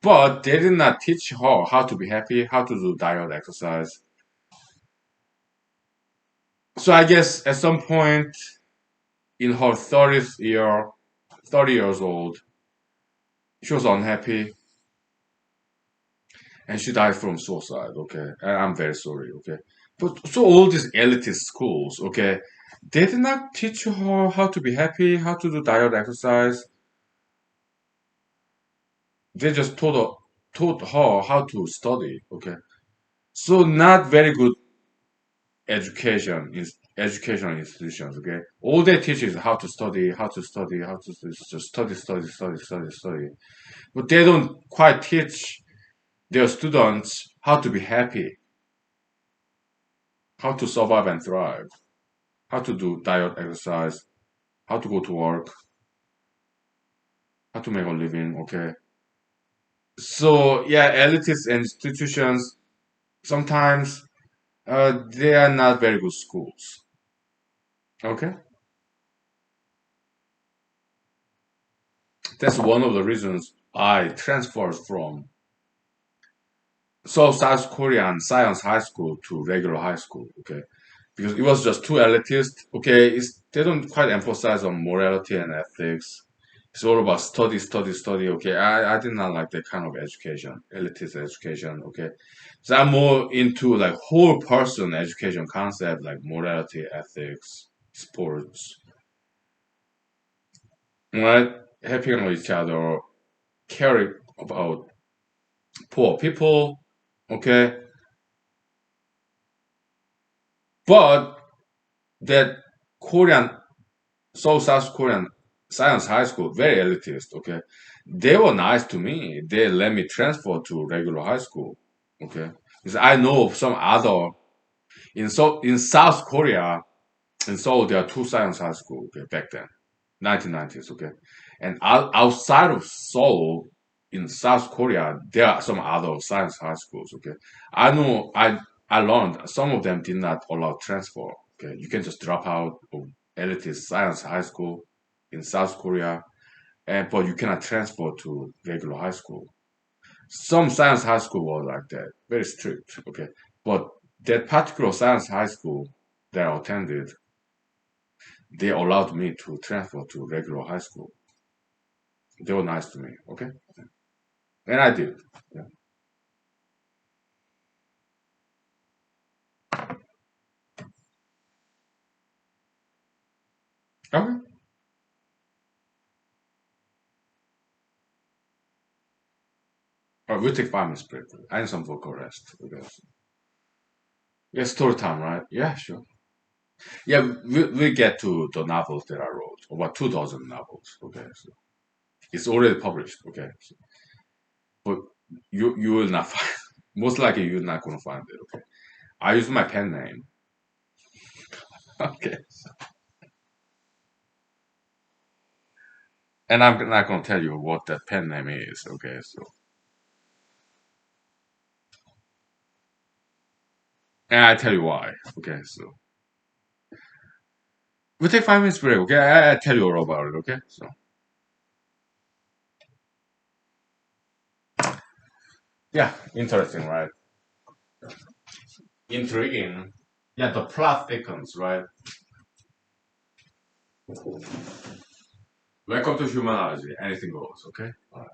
but they did not teach her how to be happy, how to do diet, exercise. So I guess at some point in her 30th year, 30 years old, she was unhappy and she died from suicide. Okay, and I'm very sorry. Okay, but so all these elitist schools, okay, They did not teach her how to be happy, how to do diet exercise. They just taught her how to study. Okay, so not very good education is educational institutions. Okay, all they teach is how to study, how to study, how to just study, study, study, study, study. But they don't quite teach their students how to be happy, how to survive and thrive, how to do diet exercise, how to go to work, how to make a living. Okay, so yeah, elitist institutions sometimes they are not very good schools. Okay, that's one of the reasons I transferred from South Korean science high school to regular high school. Okay, because it was just too elitist. Okay, they don't quite emphasize on morality and ethics. It's all about study, study, study. Okay, I did not like that kind of education, elitist education. Okay, so I'm more into like whole person education concept, like morality, ethics, sports, right? Helping on each other, caring about poor people. Okay, but that Korean South Korean Science High School, very elitist, okay? They were nice to me. They let me transfer to regular high school, okay? Because I know of some other in South Korea, in Seoul, there are two science high school, okay, back then, 1990s, okay? And outside of Seoul, in South Korea, there are some other science high schools, okay? I know I learned some of them did not allow transfer, okay? You can just drop out of elitist science high school in South Korea, and but you cannot transfer to regular high school. Some science high school was like that, very strict, okay? But that particular science high school that I attended, they allowed me to transfer to regular high school. They were nice to me, okay? And I did. Yeah. Okay. All right, we'll take 5 minutes break. I need some vocal rest. Okay. Yeah, story time, right? Yeah, sure. Yeah, we get to the novels that I wrote, about 2,000 novels. Okay, so it's already published. Okay, so, but you will not find, most likely you're not going to find it. Okay, I use my pen name. Okay, and I'm not going to tell you what that pen name is. Okay, so and I tell you why. Okay, so we take 5 minutes break. Okay, I tell you all about it. Okay, so yeah, interesting, right? Intriguing. Yeah, the plot thickens, right? Welcome to humanology. Anything goes. Okay. All right.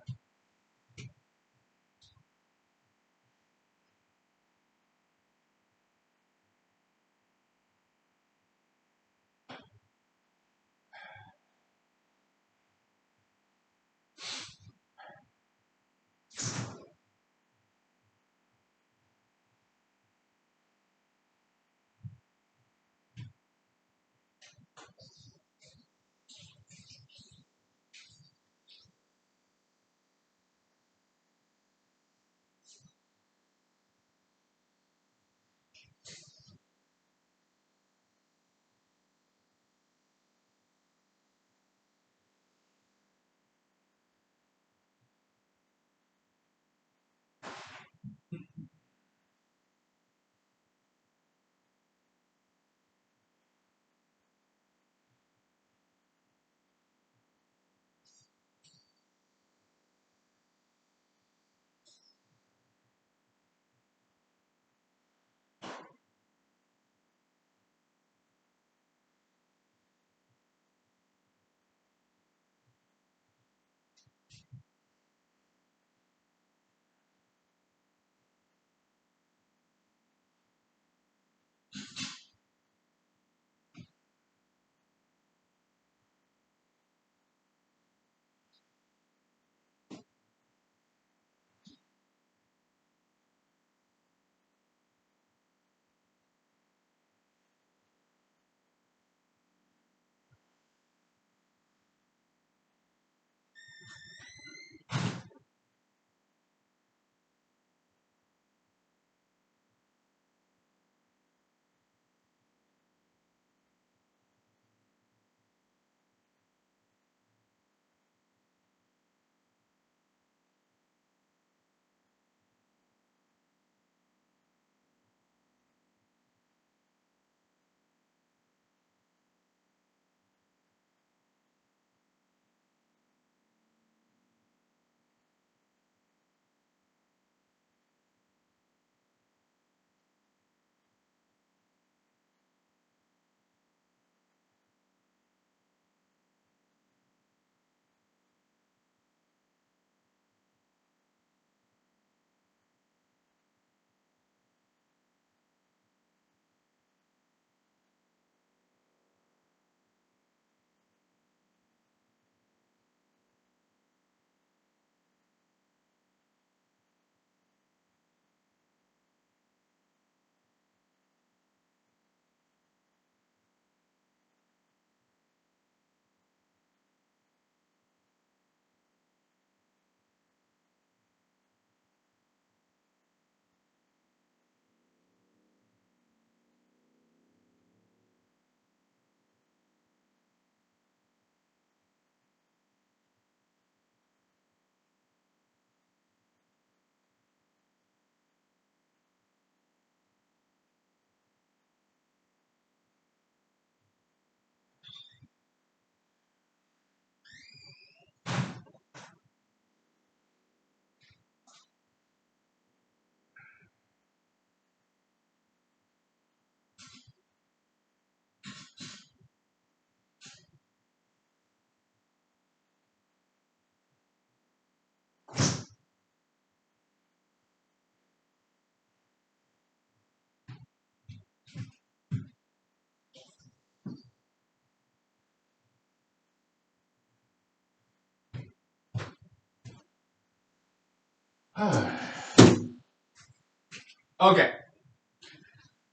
Okay,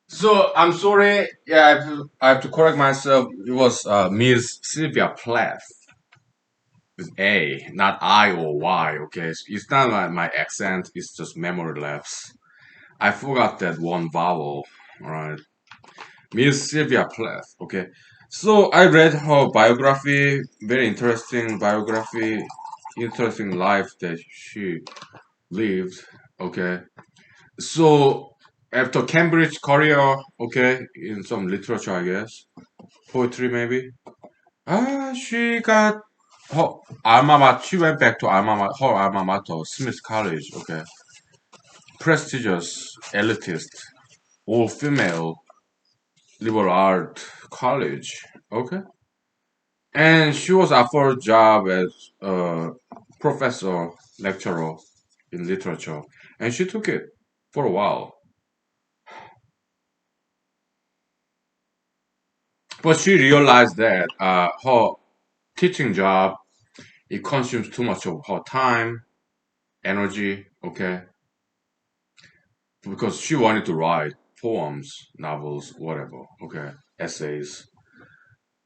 so I'm sorry. Yeah, I have to correct myself. It was Miss Sylvia Plath with A, not I or Y. Okay, it's not my accent. It's just memory lapse. I forgot that one vowel. All right, Miss Sylvia Plath. Okay, so I read her biography. Very interesting biography. Interesting life that she lived. Okay, so after Cambridge career, okay, in some literature, I guess, poetry maybe. She got her alma mater. She went back to her alma mater, Smith College. Okay, prestigious, elitist, all female liberal art college. Okay, and she was offered a job as a professor, lecturer in literature, and she took it for a while. But she realized that her teaching job, it consumes too much of her time, energy, okay, because she wanted to write poems, novels, whatever, okay, essays.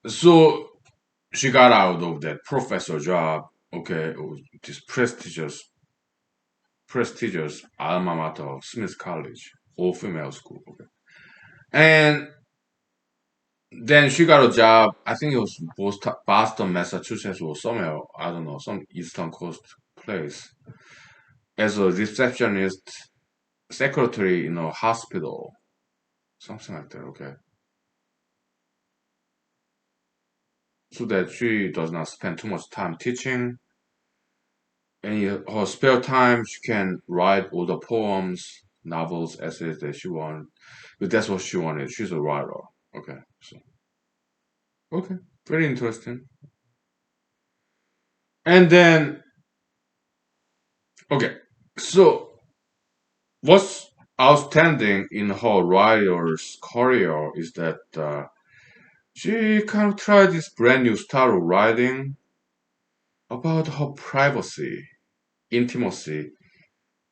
So she got out of that professor job, okay, this prestigious alma mater, Smith College, all female school, okay, and then she got a job. I think it was Boston, Massachusetts, or somewhere, I don't know, some Eastern Coast place, as a receptionist, secretary in a hospital, something like that. Okay, so that she does not spend too much time teaching. And in her spare time, she can write all the poems, novels, essays that she wants. But that's what she wanted. She's a writer. Okay, so okay, very interesting. And then okay, so what's outstanding in her writer's career is that she kind of tried this brand new style of writing about her privacy, intimacy,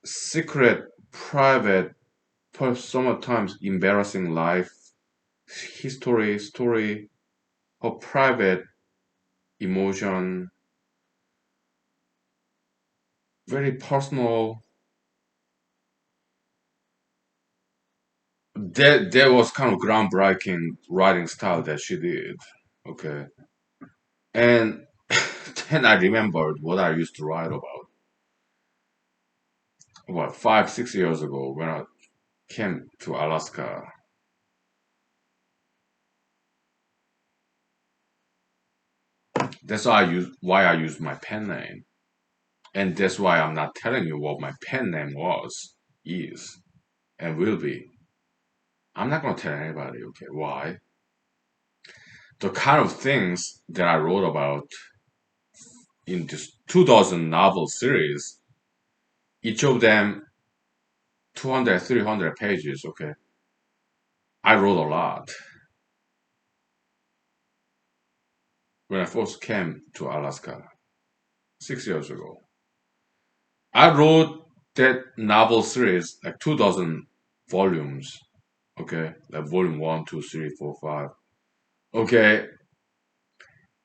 secret, private, sometimes embarrassing life, history, story, her private emotion, very personal. That was kind of groundbreaking writing style that she did. Okay. And then I remembered what I used to write about, what, 5, 6 years ago when I came to Alaska. That's why I use my pen name. And that's why I'm not telling you what my pen name was, is, and will be. I'm not gonna tell anybody, okay? Why? The kind of things that I wrote about in this 2000 novel series, each of them 200, 300 pages, okay? I wrote a lot when I first came to Alaska 6 years ago. I wrote that novel series like 2000 volumes, okay? Like volume one, two, three, four, five. Okay,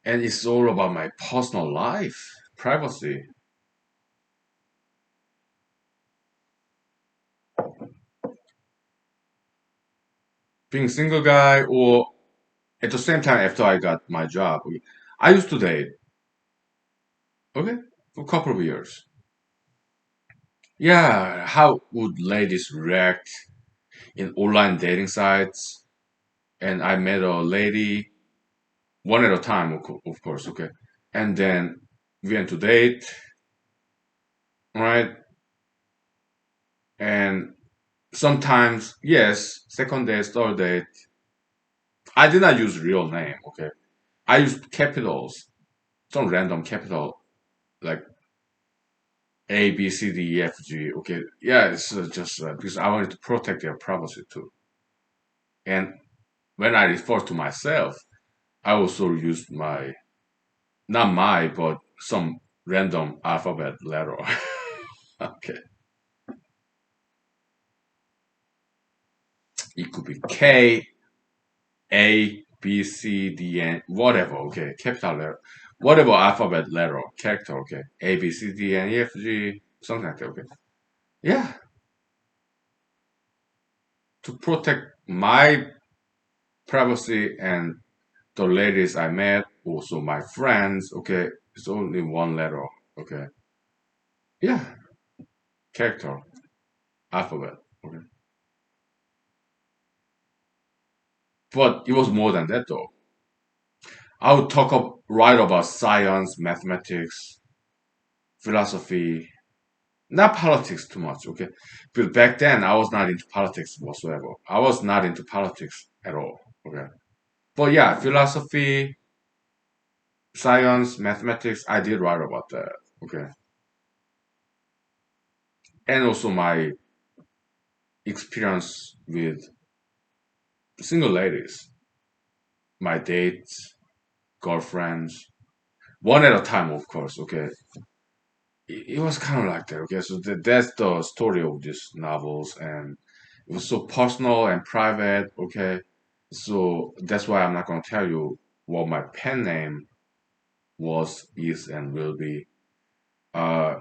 and it's all about my personal life, privacy. Being single guy, or at the same time after I got my job, okay, I used to date, okay, for a couple of years. Yeah, how would ladies react in online dating sites? And I met a lady one at a time, of course, okay. And then we went to date, right? And sometimes, yes, second date, third date, I did not use real name, okay. I used capitals, some random capital like A, B, C, D, E, F, G. Okay, yeah, it's just because I wanted to protect their privacy too. And when I refer to myself, I also used not my, but some random alphabet letter. Okay. It could be K, A, B, C, D, N, whatever, okay, capital letter, whatever alphabet letter, character, okay, A, B, C, D, N, E, F, G, something like that, okay. Yeah, to protect my privacy and the ladies I met, also my friends, okay, it's only one letter, okay. Yeah, character, alphabet, okay. But it was more than that though. I would write about science, mathematics, philosophy, not politics too much, okay? But back then, I was not into politics whatsoever. I was not into politics at all, okay? But yeah, philosophy, science, mathematics, I did write about that, okay? And also my experience with single ladies, my dates, girlfriends, one at a time, of course, okay? It was kind of like that, okay? So that's the story of these novels, and it was so personal and private, okay? So that's why I'm not gonna tell you what my pen name was, is, and will be. Uh,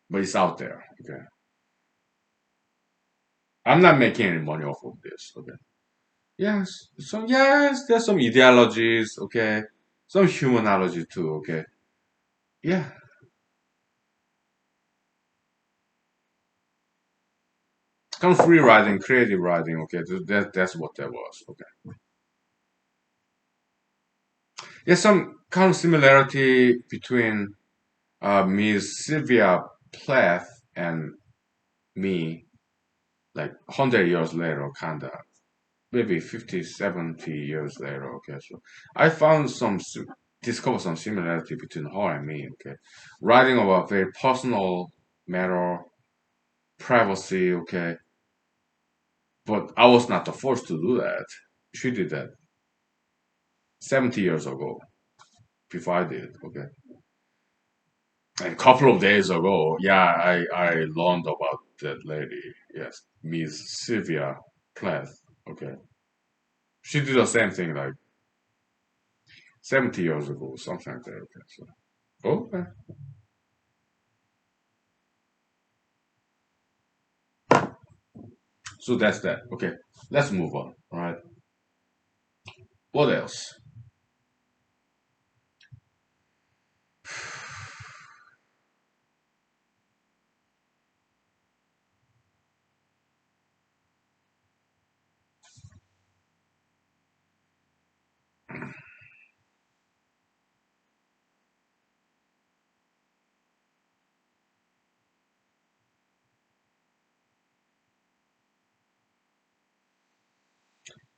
but it's out there. Okay, I'm not making any money off of this. Okay. Yes. So yes, there's some ideologies. Okay. Some humanology too. Okay. Yeah. Kind of free writing, creative writing. Okay. That's what that was. Okay. There's some kind of similarity between Miss Sylvia Plath and me, like 100 years later, kinda. Maybe 50, 70 years later, okay. So I found discovered some similarity between her and me, okay. Writing about very personal matter, privacy, okay. But I was not the first to do that. She did that 70 years ago, before I did, okay. And a couple of days ago, yeah, I learned about that lady, yes, Miss Sylvia Plath, okay. She did the same thing like 70 years ago, something like that, okay. So, okay. So that's that. Okay, let's move on. All right. What else?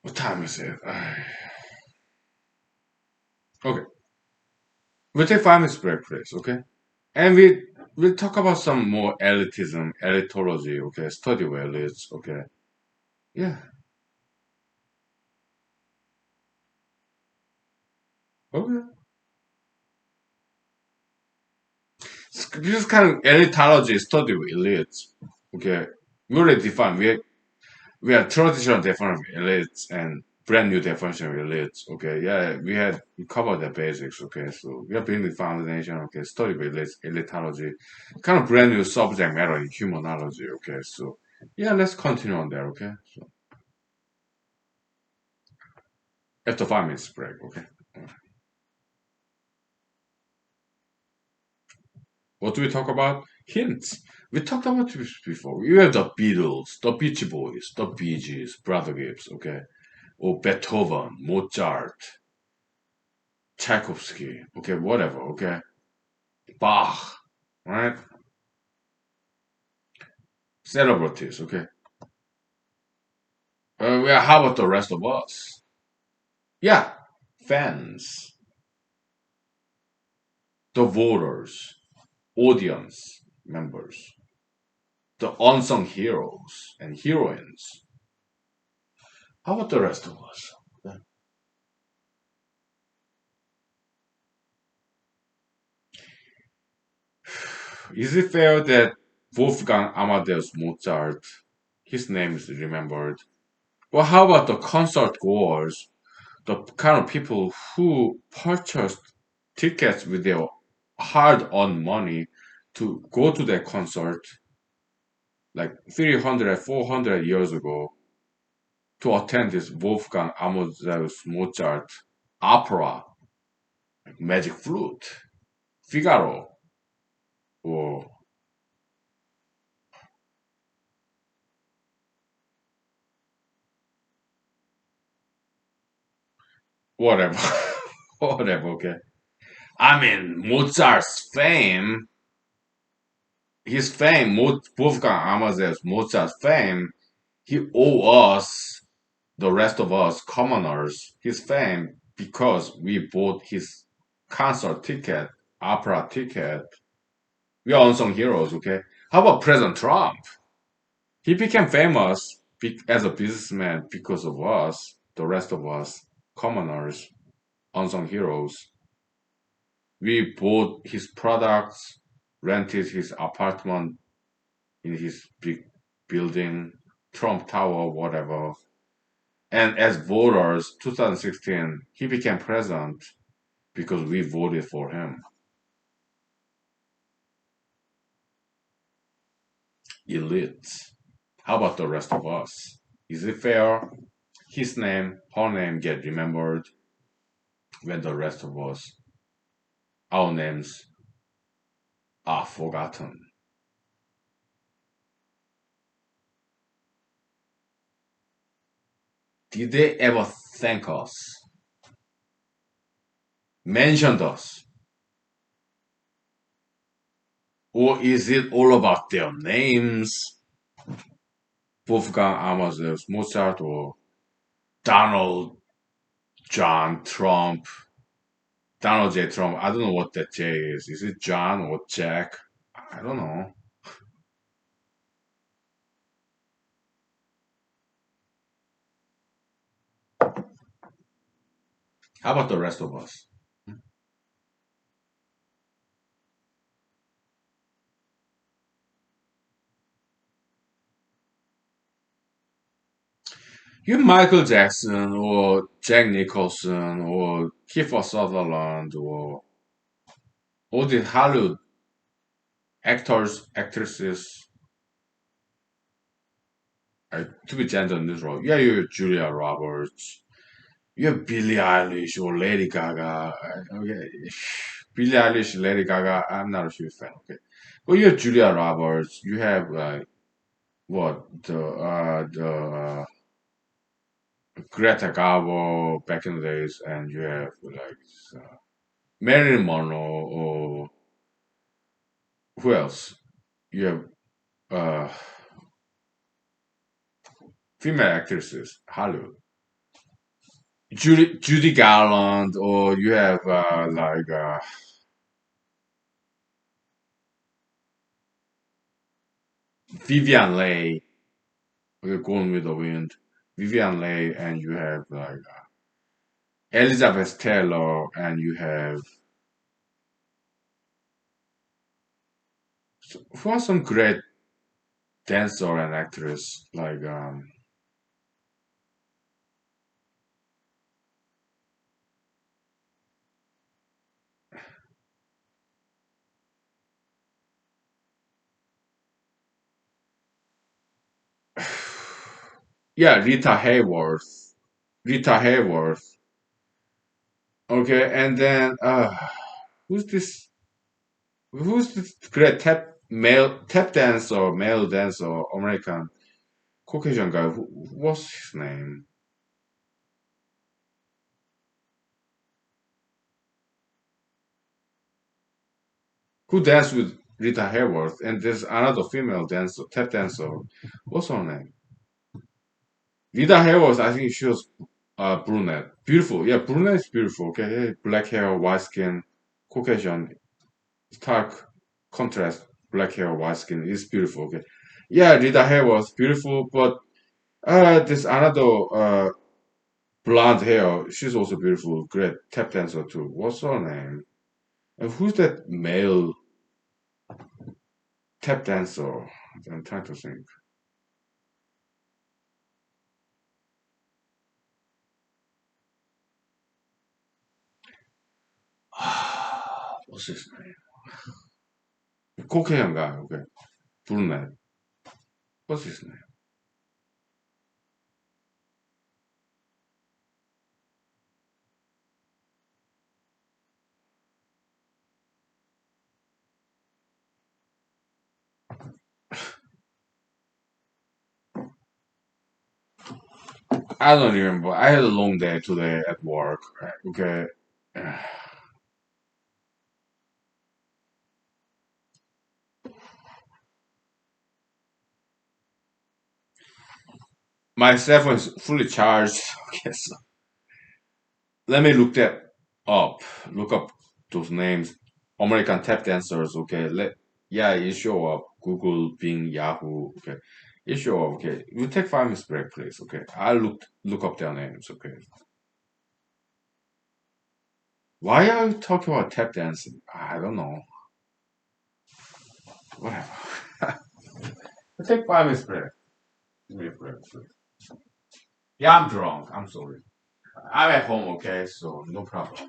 What time is it? Okay, we'll take 5 minutes break, please. Okay, and we'll talk about some more elitism, elitology. Okay, study of elites. Okay, yeah. Okay, this is kind of elitology, study of elites. Okay, we already defined. We have traditional definition of elites and brand new definition of elites. Okay, yeah, we covered the basics. Okay, so we are building the foundation. Okay, study of elites, elitology, kind of brand new subject matter in humanology. Okay, so yeah, let's continue on there. Okay, so after 5 minutes break. Okay, what do we talk about? Hints. We talked about this before. We have the Beatles, the Beach Boys, the Bee Gees, Brother Gibbs. Okay, or Beethoven, Mozart, Tchaikovsky. Okay, whatever. Okay. Bach, right? Celebrities, okay. Yeah, how about the rest of us? Yeah, fans, the voters, audience members, the unsung heroes and heroines. How about the rest of us? Yeah. Is it fair that Wolfgang Amadeus Mozart, his name is remembered, Well, how about the concert goers? The kind of people who purchased tickets with their hard-earned money to go to that concert like 300, 400 years ago to attend this Wolfgang Amadeus Mozart opera, like Magic Flute, Figaro, or whatever. Whatever, okay. I mean, Mozart's fame, his fame, Wolfgang Amadeus Mozart's fame, he owe us, the rest of us commoners, his fame because we bought his concert ticket, opera ticket. We are unsung heroes, okay? How about President Trump? He became famous as a businessman because of us, the rest of us commoners, unsung heroes. We bought his products, rented his apartment in his big building, Trump Tower, whatever. And as voters, 2016, he became president because we voted for him. Elites. How about the rest of us? Is it fair? His name, her name get remembered when the rest of us, our names are forgotten. Did they ever thank us? Mentioned us? Or is it all about their names? Wolfgang Amadeus Mozart or Donald John Trump, Donald J. Trump. I don't know what that J is. Is it John or Jack? I don't know. How about the rest of us? You Michael Jackson or Jack Nicholson or Kiefer Sutherland or all the Hollywood actors, actresses, to be gender neutral. Yeah, you Julia Roberts. You have Billie Eilish or Lady Gaga. Okay. Billie Eilish, Lady Gaga, I'm not a huge fan. Okay. But you have Julia Roberts. You have what the Greta Garbo back in the days, and you have like Marilyn Monroe or who else? You have uh, female actresses, Hollywood. Judy Garland, or you have Vivian Leigh, okay, Gone with the Wind, Vivian Leigh, and you have Elizabeth Taylor, and you have who are some great dancer and actress yeah, Rita Hayworth. Okay, and then who's this? Who's this great tap dancer, male dancer, American Caucasian guy? What's his name? Who danced with Rita Hayworth? And there's another female dancer, tap dancer. What's her name? Rita Hayworth. I think she was brunette. Beautiful. Yeah, brunette is beautiful. Okay, yeah, black hair, white skin, Caucasian, stark contrast. Black hair, white skin is beautiful. Okay, yeah, Rita Hayworth, beautiful, but there's another blonde hair. She's also beautiful. Great tap dancer too. What's her name? And who's that male tap dancer? I'm trying to think. What's his name? Caucasian guy. Okay, brunette. What's his name? I don't remember. I had a long day today at work. Okay. My cell phone is fully charged. Okay, so let me look that up. Look up those names. American tap dancers. Okay. Yeah, it show up. Google, Bing, Yahoo. Okay. It show up. Okay. You take 5 minutes break, please. Okay. I look up their names. Okay. Why are you talking about tap dancing? I don't know. Whatever. Take 5 minutes break. Give me a break, please. Yeah, I'm drunk. I'm sorry. I'm at home. Okay, so no problem.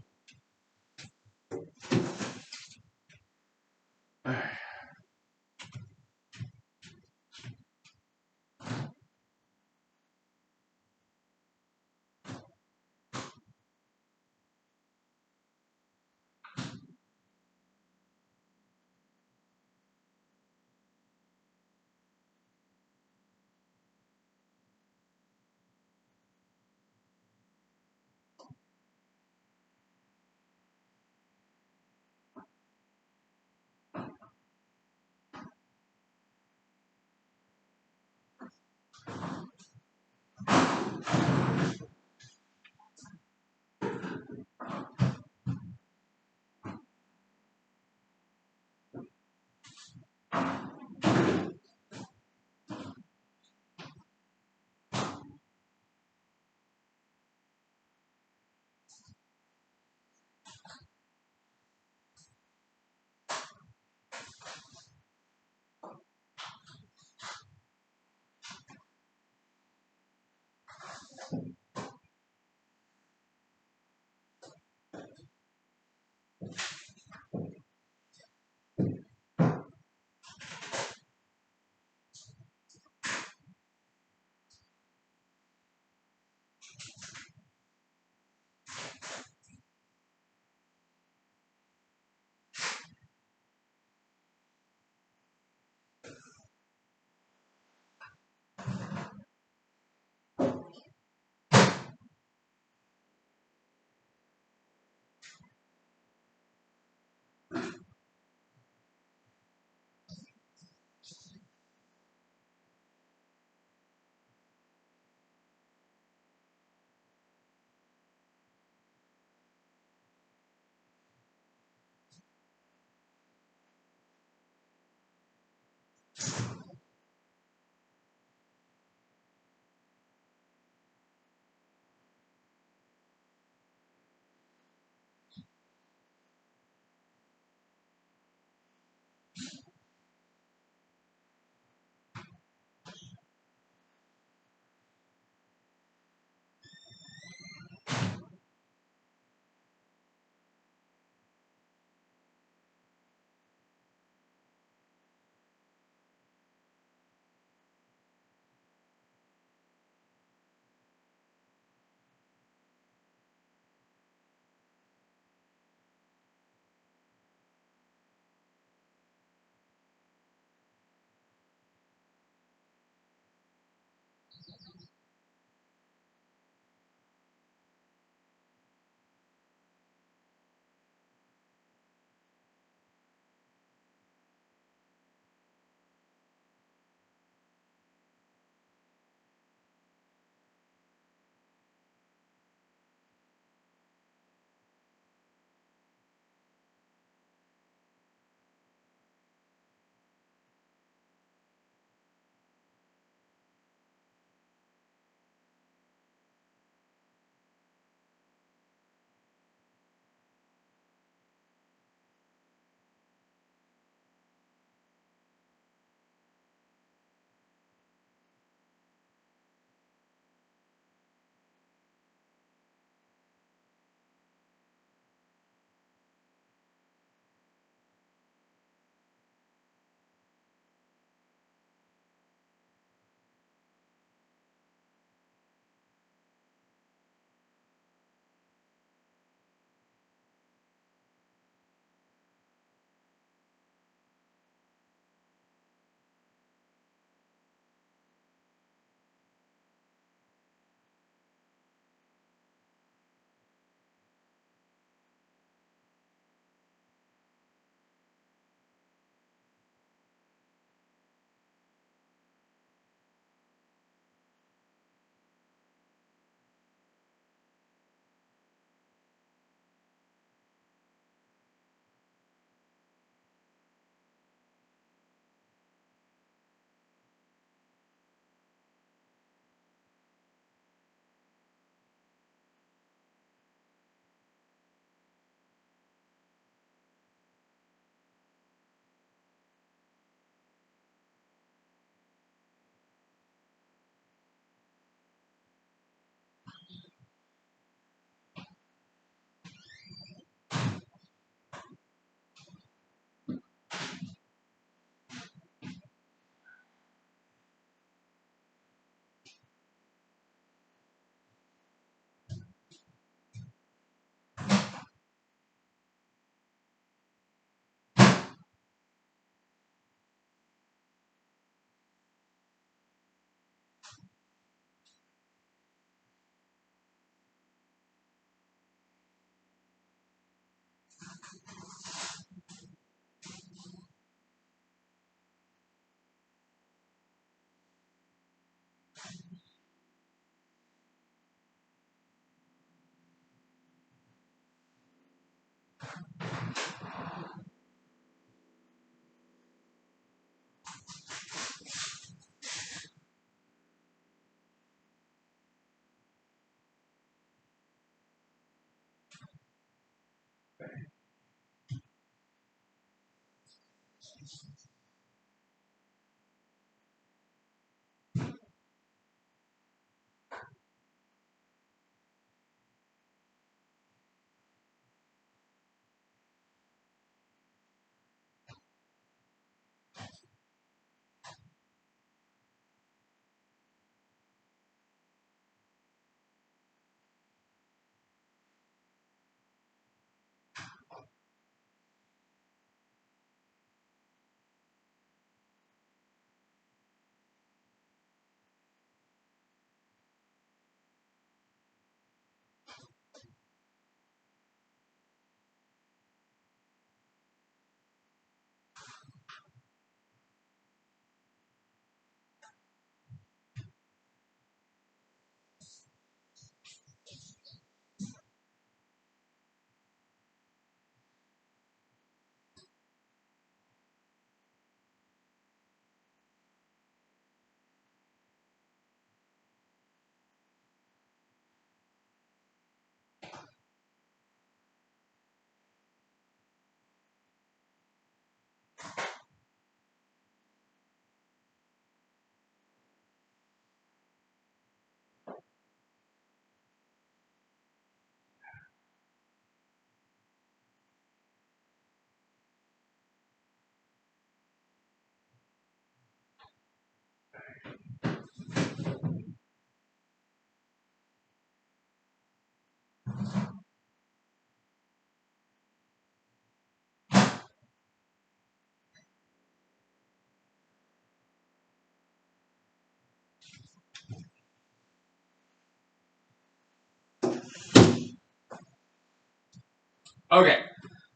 Okay.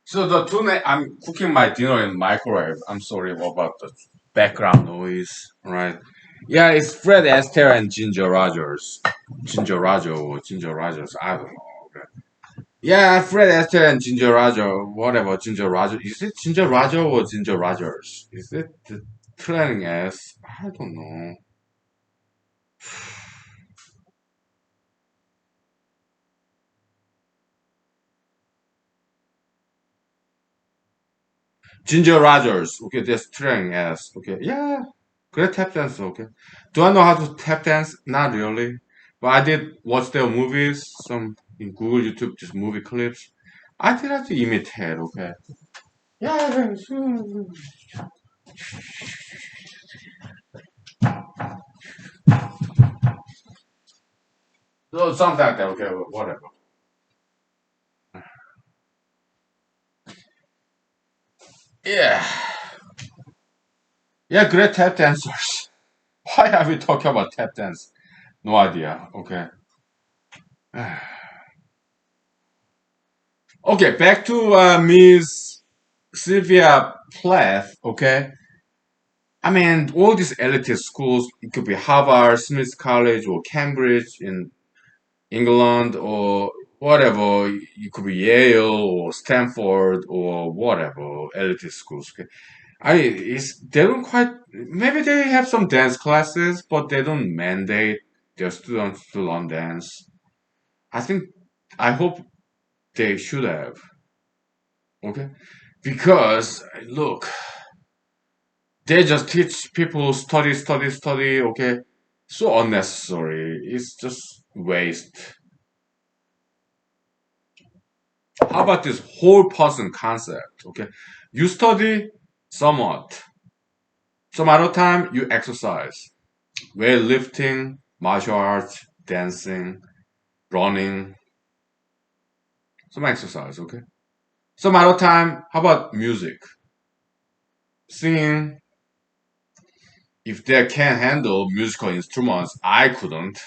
So the tuna, I'm cooking my dinner in microwave. I'm sorry about the background noise. Right? Yeah, it's Fred Astaire and Ginger Rogers. Ginger Roger or Ginger Rogers. I don't know. Okay. Yeah, Fred Astaire and Ginger Roger. Whatever. Ginger Roger. Is it Ginger Roger or Ginger Rogers? Is it the planning S? I don't know. Ginger Rogers. Okay, that's trying S. Okay, yeah. Great tap dance. Okay. Do I know how to tap dance? Not really. But I did watch their movies, some in Google, YouTube, just movie clips. I did have to imitate. Okay. Yeah. So something like that. Okay, whatever. Yeah. Yeah, great tap dancers. Why are we talking about tap dance? No idea. Okay. Okay, back to Miss Sylvia Plath. Okay. I mean, all these elitist schools, it could be Harvard, Smith College, or Cambridge in England, or whatever. It could be Yale or Stanford or whatever elitist schools. Okay? They don't quite. Maybe they have some dance classes, but they don't mandate their students to learn dance. I think, I hope they should have. Okay, because look, they just teach people study, study, study. Okay, so unnecessary. It's just waste. How about this whole person concept? Okay, you study somewhat. Some other time you exercise, weightlifting, martial arts, dancing, running, some exercise. Okay. Some other time, how about music, singing? If they can handle musical instruments, I couldn't.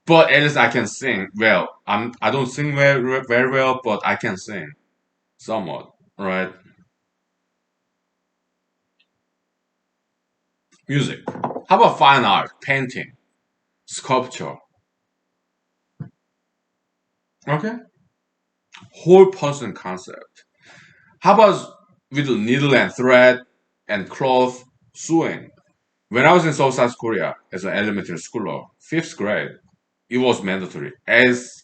But at least I can sing well. I don't sing very well, but I can sing somewhat, right? Music. How about fine art, painting, sculpture? Okay, whole person concept. How about with needle and thread and cloth sewing? When I was in South Korea as an elementary schooler, fifth grade, it was mandatory. As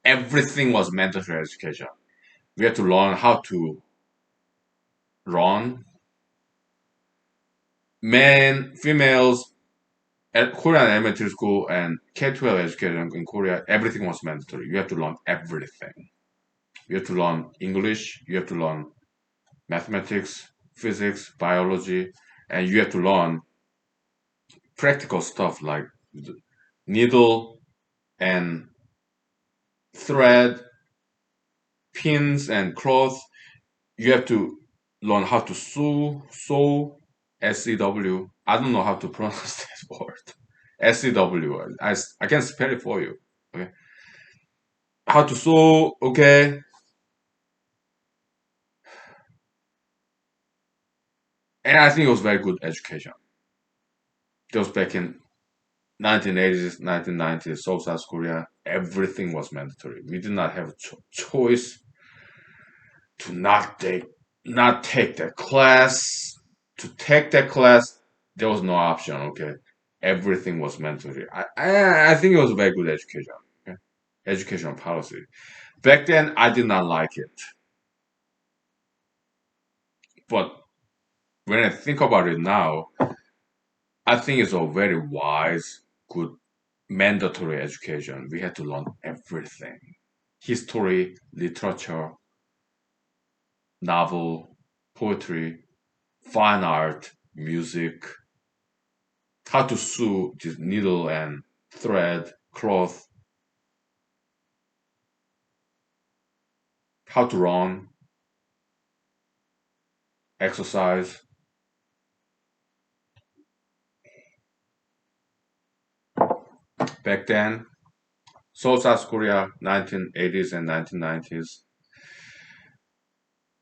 everything was mandatory education. We had to learn how to run. Men, females, at Korean elementary school and K-12 education in Korea, everything was mandatory. You have to learn everything. You have to learn English, you have to learn mathematics, physics, biology, and you have to learn practical stuff like needle and thread, pins and cloth. You have to learn how to sew, SCW. I don't know how to pronounce that word. SCW. I can spell it for you. Okay. How to sew, okay. And I think it was very good education. Just back in 1980s, 1990s, South Korea, everything was mandatory. We did not have a choice to not take that class. To take that class, there was no option. Okay, everything was mandatory. I think it was a very good education. Okay? Educational policy. Back then, I did not like it, but when I think about it now, I think it's a very wise, good, mandatory education. We had to learn everything: history, literature, novel, poetry, fine art, music, how to sew just needle and thread, cloth, how to run, exercise. Back then, Seoul, South Korea, 1980s and 1990s.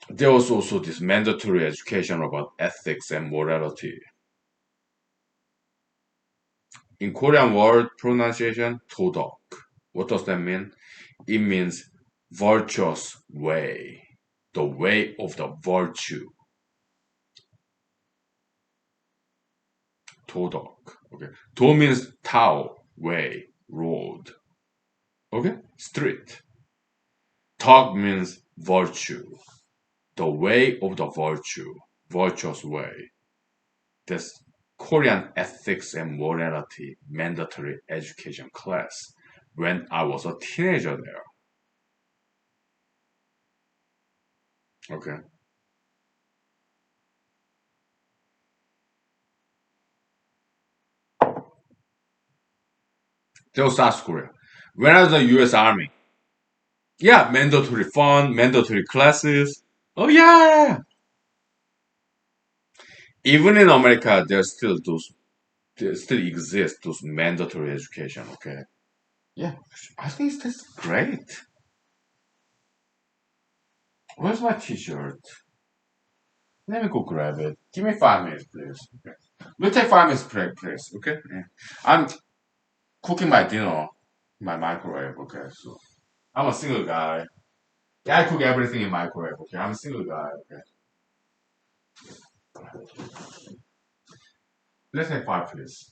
There was also this mandatory education about ethics and morality. In Korean word pronunciation, 도덕. What does that mean? It means virtuous way, the way of the virtue. 도덕. Okay. 도 means Tao, way, road. Okay? Street. 덕 means virtue, the way of the virtue, virtuous way. This Korean ethics and morality mandatory education class when I was a teenager there. Okay. That was South Korea. When I was in the US Army, yeah, mandatory fun, mandatory classes. Oh yeah. Even in America, there still exist those mandatory education. Okay. Yeah, I think that's great. Where's my T-shirt? Let me go grab it. Give me 5 minutes, please. Okay. We'll take 5 minutes break, please. Okay. Yeah. I'm cooking my dinner in my microwave. Okay. So I'm a single guy. Yeah, I cook everything in microwave. Okay. I'm a single guy. Okay. Let's take five, please.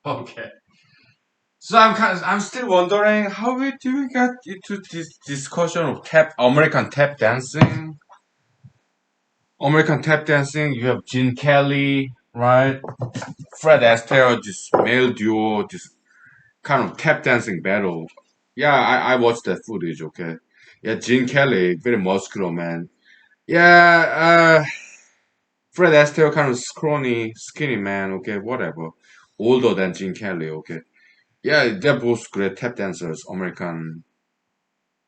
Okay. So I'm still wondering do we get into this discussion of tap dancing? American tap dancing, you have Gene Kelly, right? Fred Astaire, this male duo, this kind of tap dancing battle. Yeah, I watched that footage, okay? Yeah, Gene Kelly, very muscular man. Yeah, Fred Astaire, kind of scrawny, skinny man, okay, whatever. Older than Gene Kelly, okay? Yeah, they're both great tap dancers, American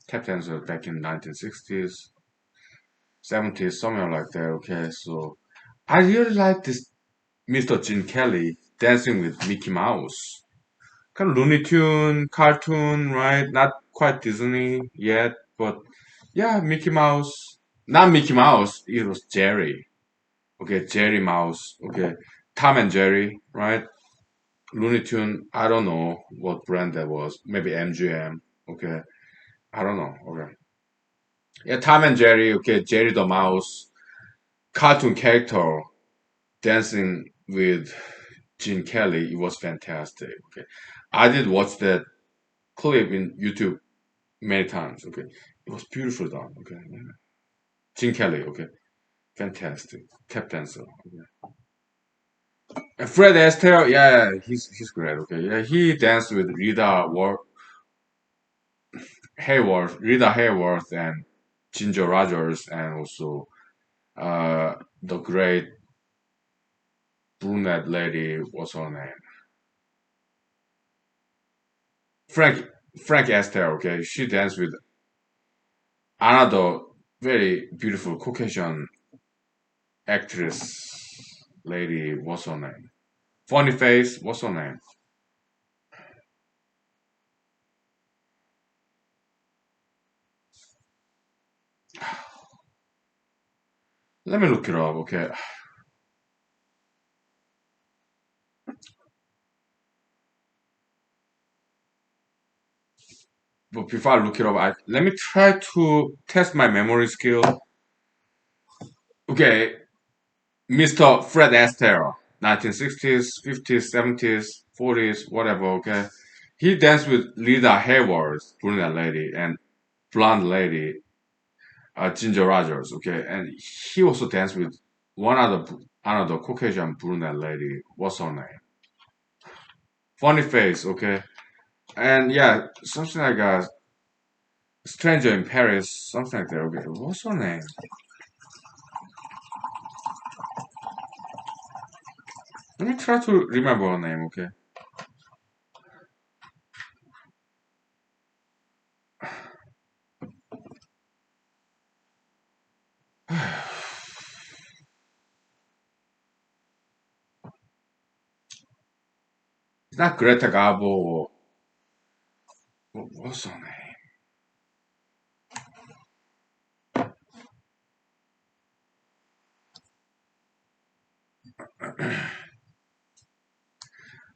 tap dancers back in 1960s, 70s, somewhere like that, okay? So I really like this Mr. Gene Kelly dancing with Mickey Mouse. Kind of Looney Tune, cartoon, right? Not quite Disney yet, but yeah, Mickey Mouse. Not Mickey Mouse, it was Jerry. Okay, Jerry Mouse. Okay, Tom and Jerry, right? Looney Tune, I don't know what brand that was. Maybe MGM. Okay, I don't know. Okay. Yeah, Tom and Jerry, okay, Jerry the Mouse, cartoon character dancing with Gene Kelly. It was fantastic. Okay. I did watch that clip in YouTube many times. Okay, it was beautiful done. Okay, yeah. Gene Kelly. Okay, fantastic tap dancer. Okay. And Fred Astaire. Yeah, he's great. Okay, yeah, he danced with Rita Hayworth, and Ginger Rogers, and also the great brunette lady. What's her name? Frank Frank Astaire. Okay, she danced with another very beautiful Caucasian actress lady. What's her name? Funny face. What's her name? Let me look it up. Okay. but before I look it up, let me try to test my memory skill. Okay, Mr. Fred Astaire, 1960s, 50s, 70s, 40s, whatever, okay? He danced with Lida Hayworth, brunette lady, and blonde lady, Ginger Rogers, okay? And he also danced with one other, another Caucasian brunette lady. What's her name? Funny face, okay? And yeah, something like a stranger in Paris, something like that, okay? What's her name? Let me try to remember her name, okay? It's not Greta Garbo or what's her name?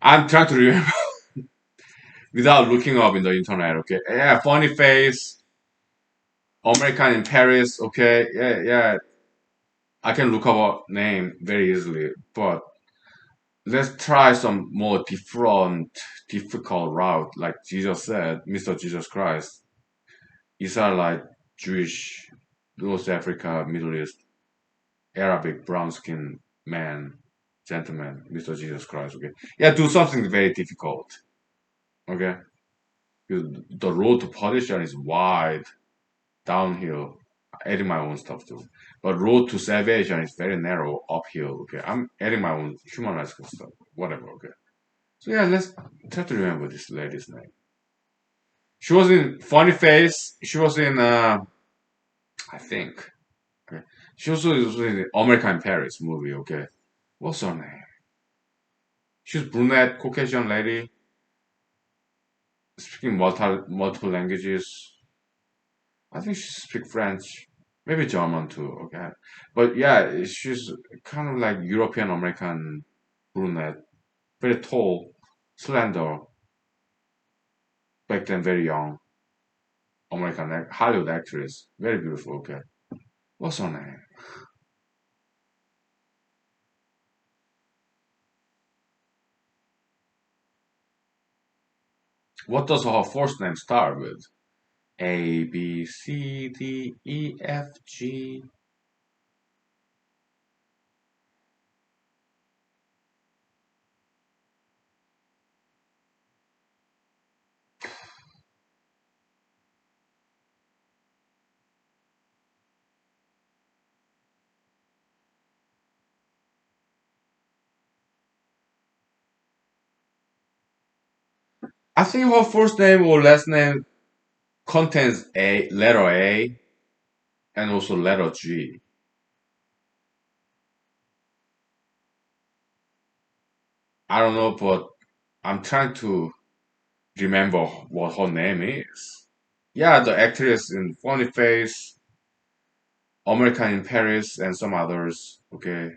I'm trying to remember without looking up in the internet, okay? Yeah, funny face, American in Paris, okay? Yeah, yeah. I can look up a name very easily, but let's try some more different, difficult route. Like Jesus said, Mr. Jesus Christ, Israelite, Jewish, North Africa, Middle East, Arabic, brown skinned man, gentleman, Mr. Jesus Christ, okay? Yeah, do something very difficult, okay? Because the road to perdition is wide, downhill, adding my own stuff too. But road to salvation is very narrow, uphill, okay? I'm adding my own humanized stuff, whatever, okay? So yeah, let's try to remember this lady's name. She was in Funny Face. She was in, I think, okay? She also was in the American Paris movie, okay? What's her name? She's brunette, Caucasian lady, speaking multiple languages. I think she speaks French, maybe German too. Okay, but yeah, she's kind of like European American brunette, very tall, slender, back then very young American Hollywood actress, very beautiful. Okay, what's her name? What does her first name start with? A B C D E F G. I think her first name or last name contains a letter A and also letter G. I don't know, but I'm trying to remember what her name is. Yeah, the actress in Funny Face, American in Paris, and some others. Okay,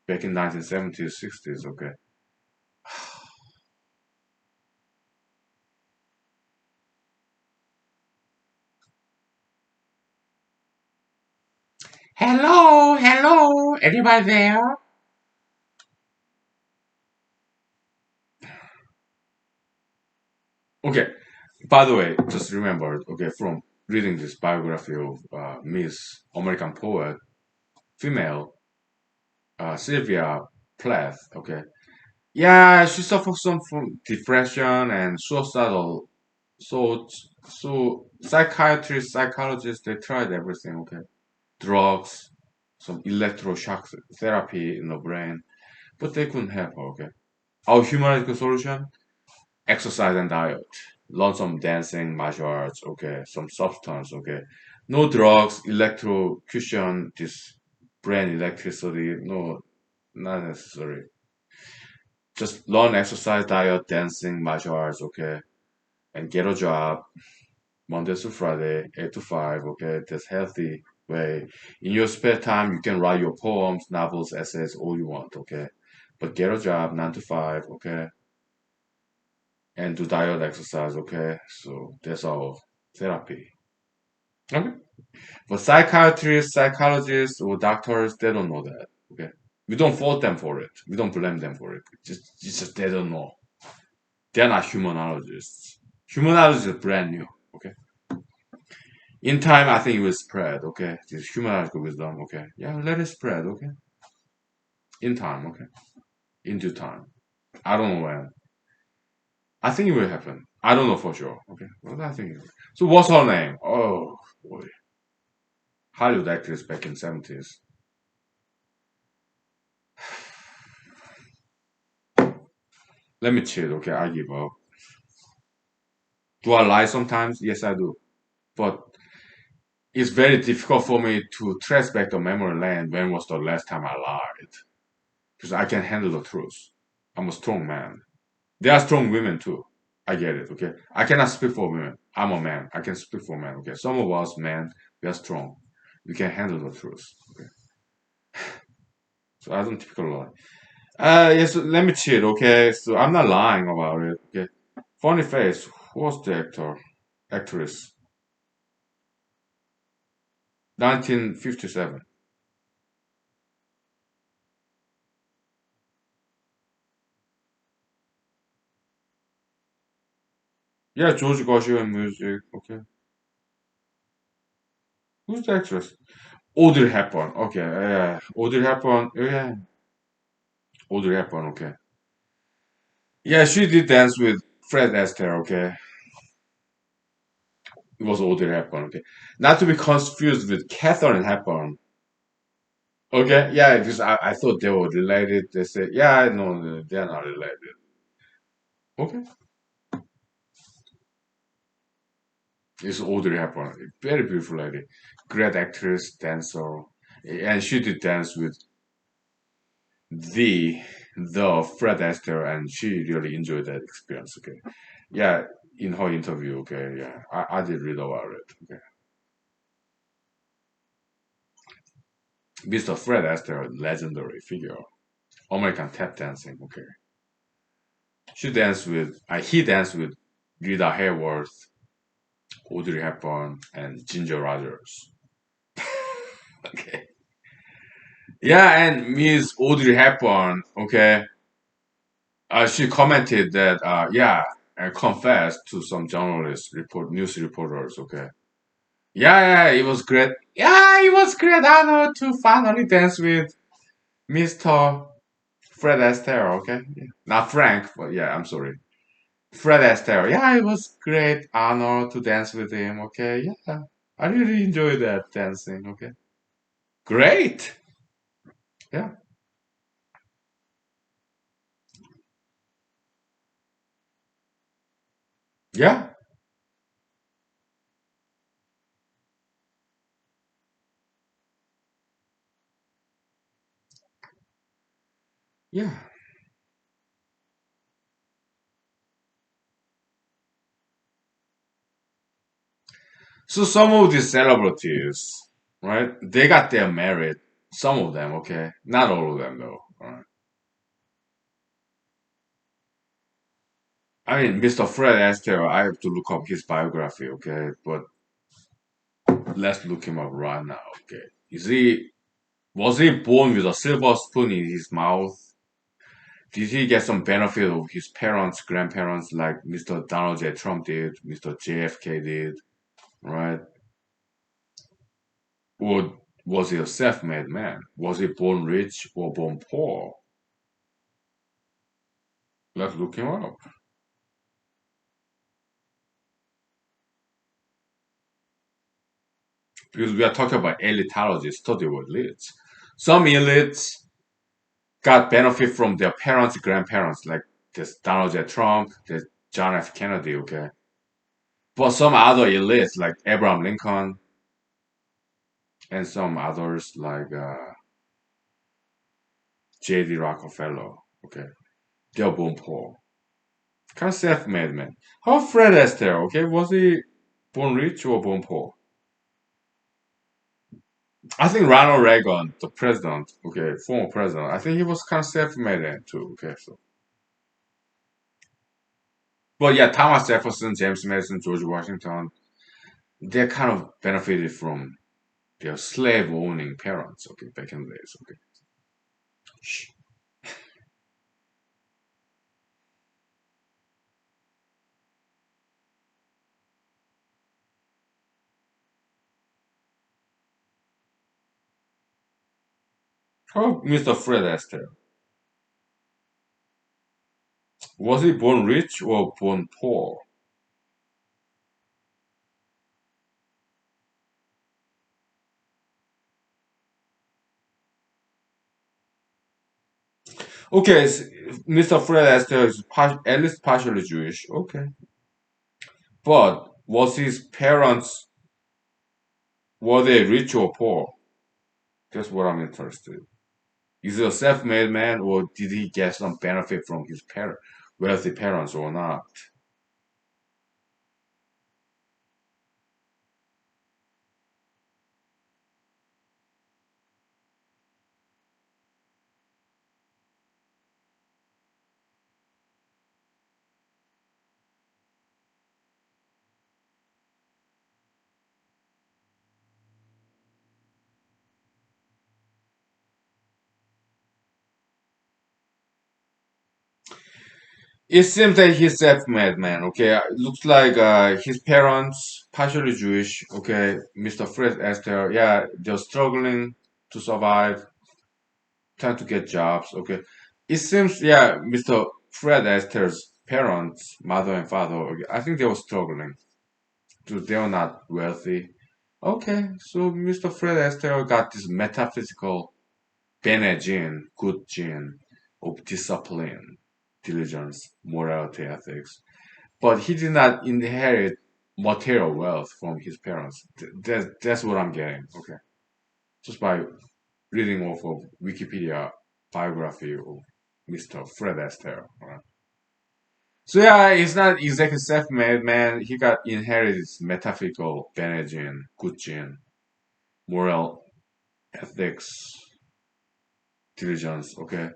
back in 1970s, 60s. Okay. Hello, hello, anybody there? Okay. By the way, just remember. Okay, from reading this biography of Miss American poet, female Sylvia Plath. Okay. Yeah, she suffered some from depression and suicidal. So psychiatrists, psychologists, they tried everything. Okay, drugs, some electroshock therapy in the brain, but they couldn't help her. Okay, our humanity solution: exercise and diet. Learn some dancing, martial arts. Okay, some substance. Okay, no drugs, electrocution, this brain electricity. No, not necessary. Just learn exercise, diet, dancing, martial arts. Okay, and get a job Monday to Friday, 8 to 5, okay? That's healthy way. In your spare time, you can write your poems, novels, essays, all you want, okay? But get a job, 9 to 5, okay? And do diet exercise, okay? So that's all. therapy. Okay. But psychiatrists, psychologists, or doctors, they don't know that. Okay. We don't fault them for it. We don't blame them for it. Just they don't know. They're not humanologists. Humanology is brand new. Okay. In time, I think it will spread. Okay. This humanological wisdom. Okay. Yeah, let it spread. Okay. In time. Okay. In due time. I don't know when. I think it will happen. I don't know for sure. Okay. Well, I think it will. So what's her name? Oh boy. Hollywood actress back in 70s. Let me cheat. Okay. I give up. Do I lie sometimes? Yes, I do. But it's very difficult for me to trace back the memory lane. When was the last time I lied? Because I can handle the truth. I'm a strong man. There are strong women too. I get it. Okay. I cannot speak for women. I'm a man. I can speak for men. Okay. Some of us men, we are strong. We can handle the truth. Okay. So I don't typically lie. Yes. Let me cheat. Okay. So I'm not lying about it. Okay. Funny face. Who was the actor? Actress. 1957. Yeah, George Gershwin music. Okay. Who's the actress? Audrey Hepburn. Okay. Yeah. Audrey Hepburn. Yeah. Audrey Hepburn. Okay. Yeah, she did dance with Fred Astaire. Okay. It was Audrey Hepburn. Okay. Not to be confused with Catherine Hepburn. Okay. Yeah, because I thought they were related. They said, yeah, no, they're not related. Okay. It's Audrey Hepburn. Very beautiful lady. Great actress, dancer. And she did dance with the the Fred Astaire, and she really enjoyed that experience. Okay, yeah, in her interview. Okay, yeah, I did read about it. Okay, Mr. Fred Astaire, legendary figure, American tap dancing. Okay, he danced with Rita Hayworth, Audrey Hepburn, and Ginger Rogers. Okay, yeah, and Miss Audrey Hepburn. Okay, she commented that yeah, and confessed to some journalists, news reporters. Okay. Yeah, yeah, it was great. Yeah, it was great honor to finally dance with Mr. Fred Astaire, okay? Yeah. Not Frank, but yeah, I'm sorry. Fred Astaire. Yeah, it was great honor to dance with him, okay? Yeah, I really enjoyed that dancing, okay? Great! Yeah, yeah, yeah. So some of these celebrities, right? They got their merit. Some of them, okay? Not all of them, though. All right? I mean, Mr. Fred Astaire, I have to look up his biography, okay? But let's look him up right now. Okay. Was he born with a silver spoon in his mouth? Did he get some benefit of his parents, grandparents, like Mr. Donald J. Trump did, Mr. JFK did, right? Or was he a self-made man? Was he born rich or born poor? Let's look him up. Because we are talking about elitology, study with elites. Some elites got benefit from their parents, grandparents, like this Donald J. Trump, this John F. Kennedy, okay? But some other elites like Abraham Lincoln and some others like J.D. Rockefeller, okay? They're born poor. Kind of self-made man. How Fred Astaire, okay? Was he born rich or born poor? I think Ronald Reagan, the president, okay, former president, I think he was kind of self-made man too, okay? So, but yeah, Thomas Jefferson, James Madison, George Washington, they kind of benefited from their slave owning parents, okay, back in the days, okay. Oh, Mr. Fred Astaire. Was he born rich or born poor? Okay, Mr. Fred Astaire is at least partially Jewish, okay. But was his parents, were they rich or poor? That's what I'm interested. Is he a self-made man, or did he get some benefit from his wealthy parents or not? It seems that he's self-made man. Okay, looks like his parents partially Jewish. Okay, Mr. Fred Astaire. Yeah, they're struggling to survive, trying to get jobs. Okay, it seems yeah, Mr. Fred Astaire's parents, mother and father. Okay, I think they were struggling. They were not wealthy. Okay, so Mr. Fred Astaire got this metaphysical Bene gene, good gene of discipline, diligence, morality, ethics. But he did not inherit material wealth from his parents. That's what I'm getting. Okay, just by reading off of Wikipedia biography of Mr. Fred Astaire. Right? So yeah, he's not exactly self-made man. He got inherited metaphysical Bene gene, good gene, moral ethics, diligence. Okay,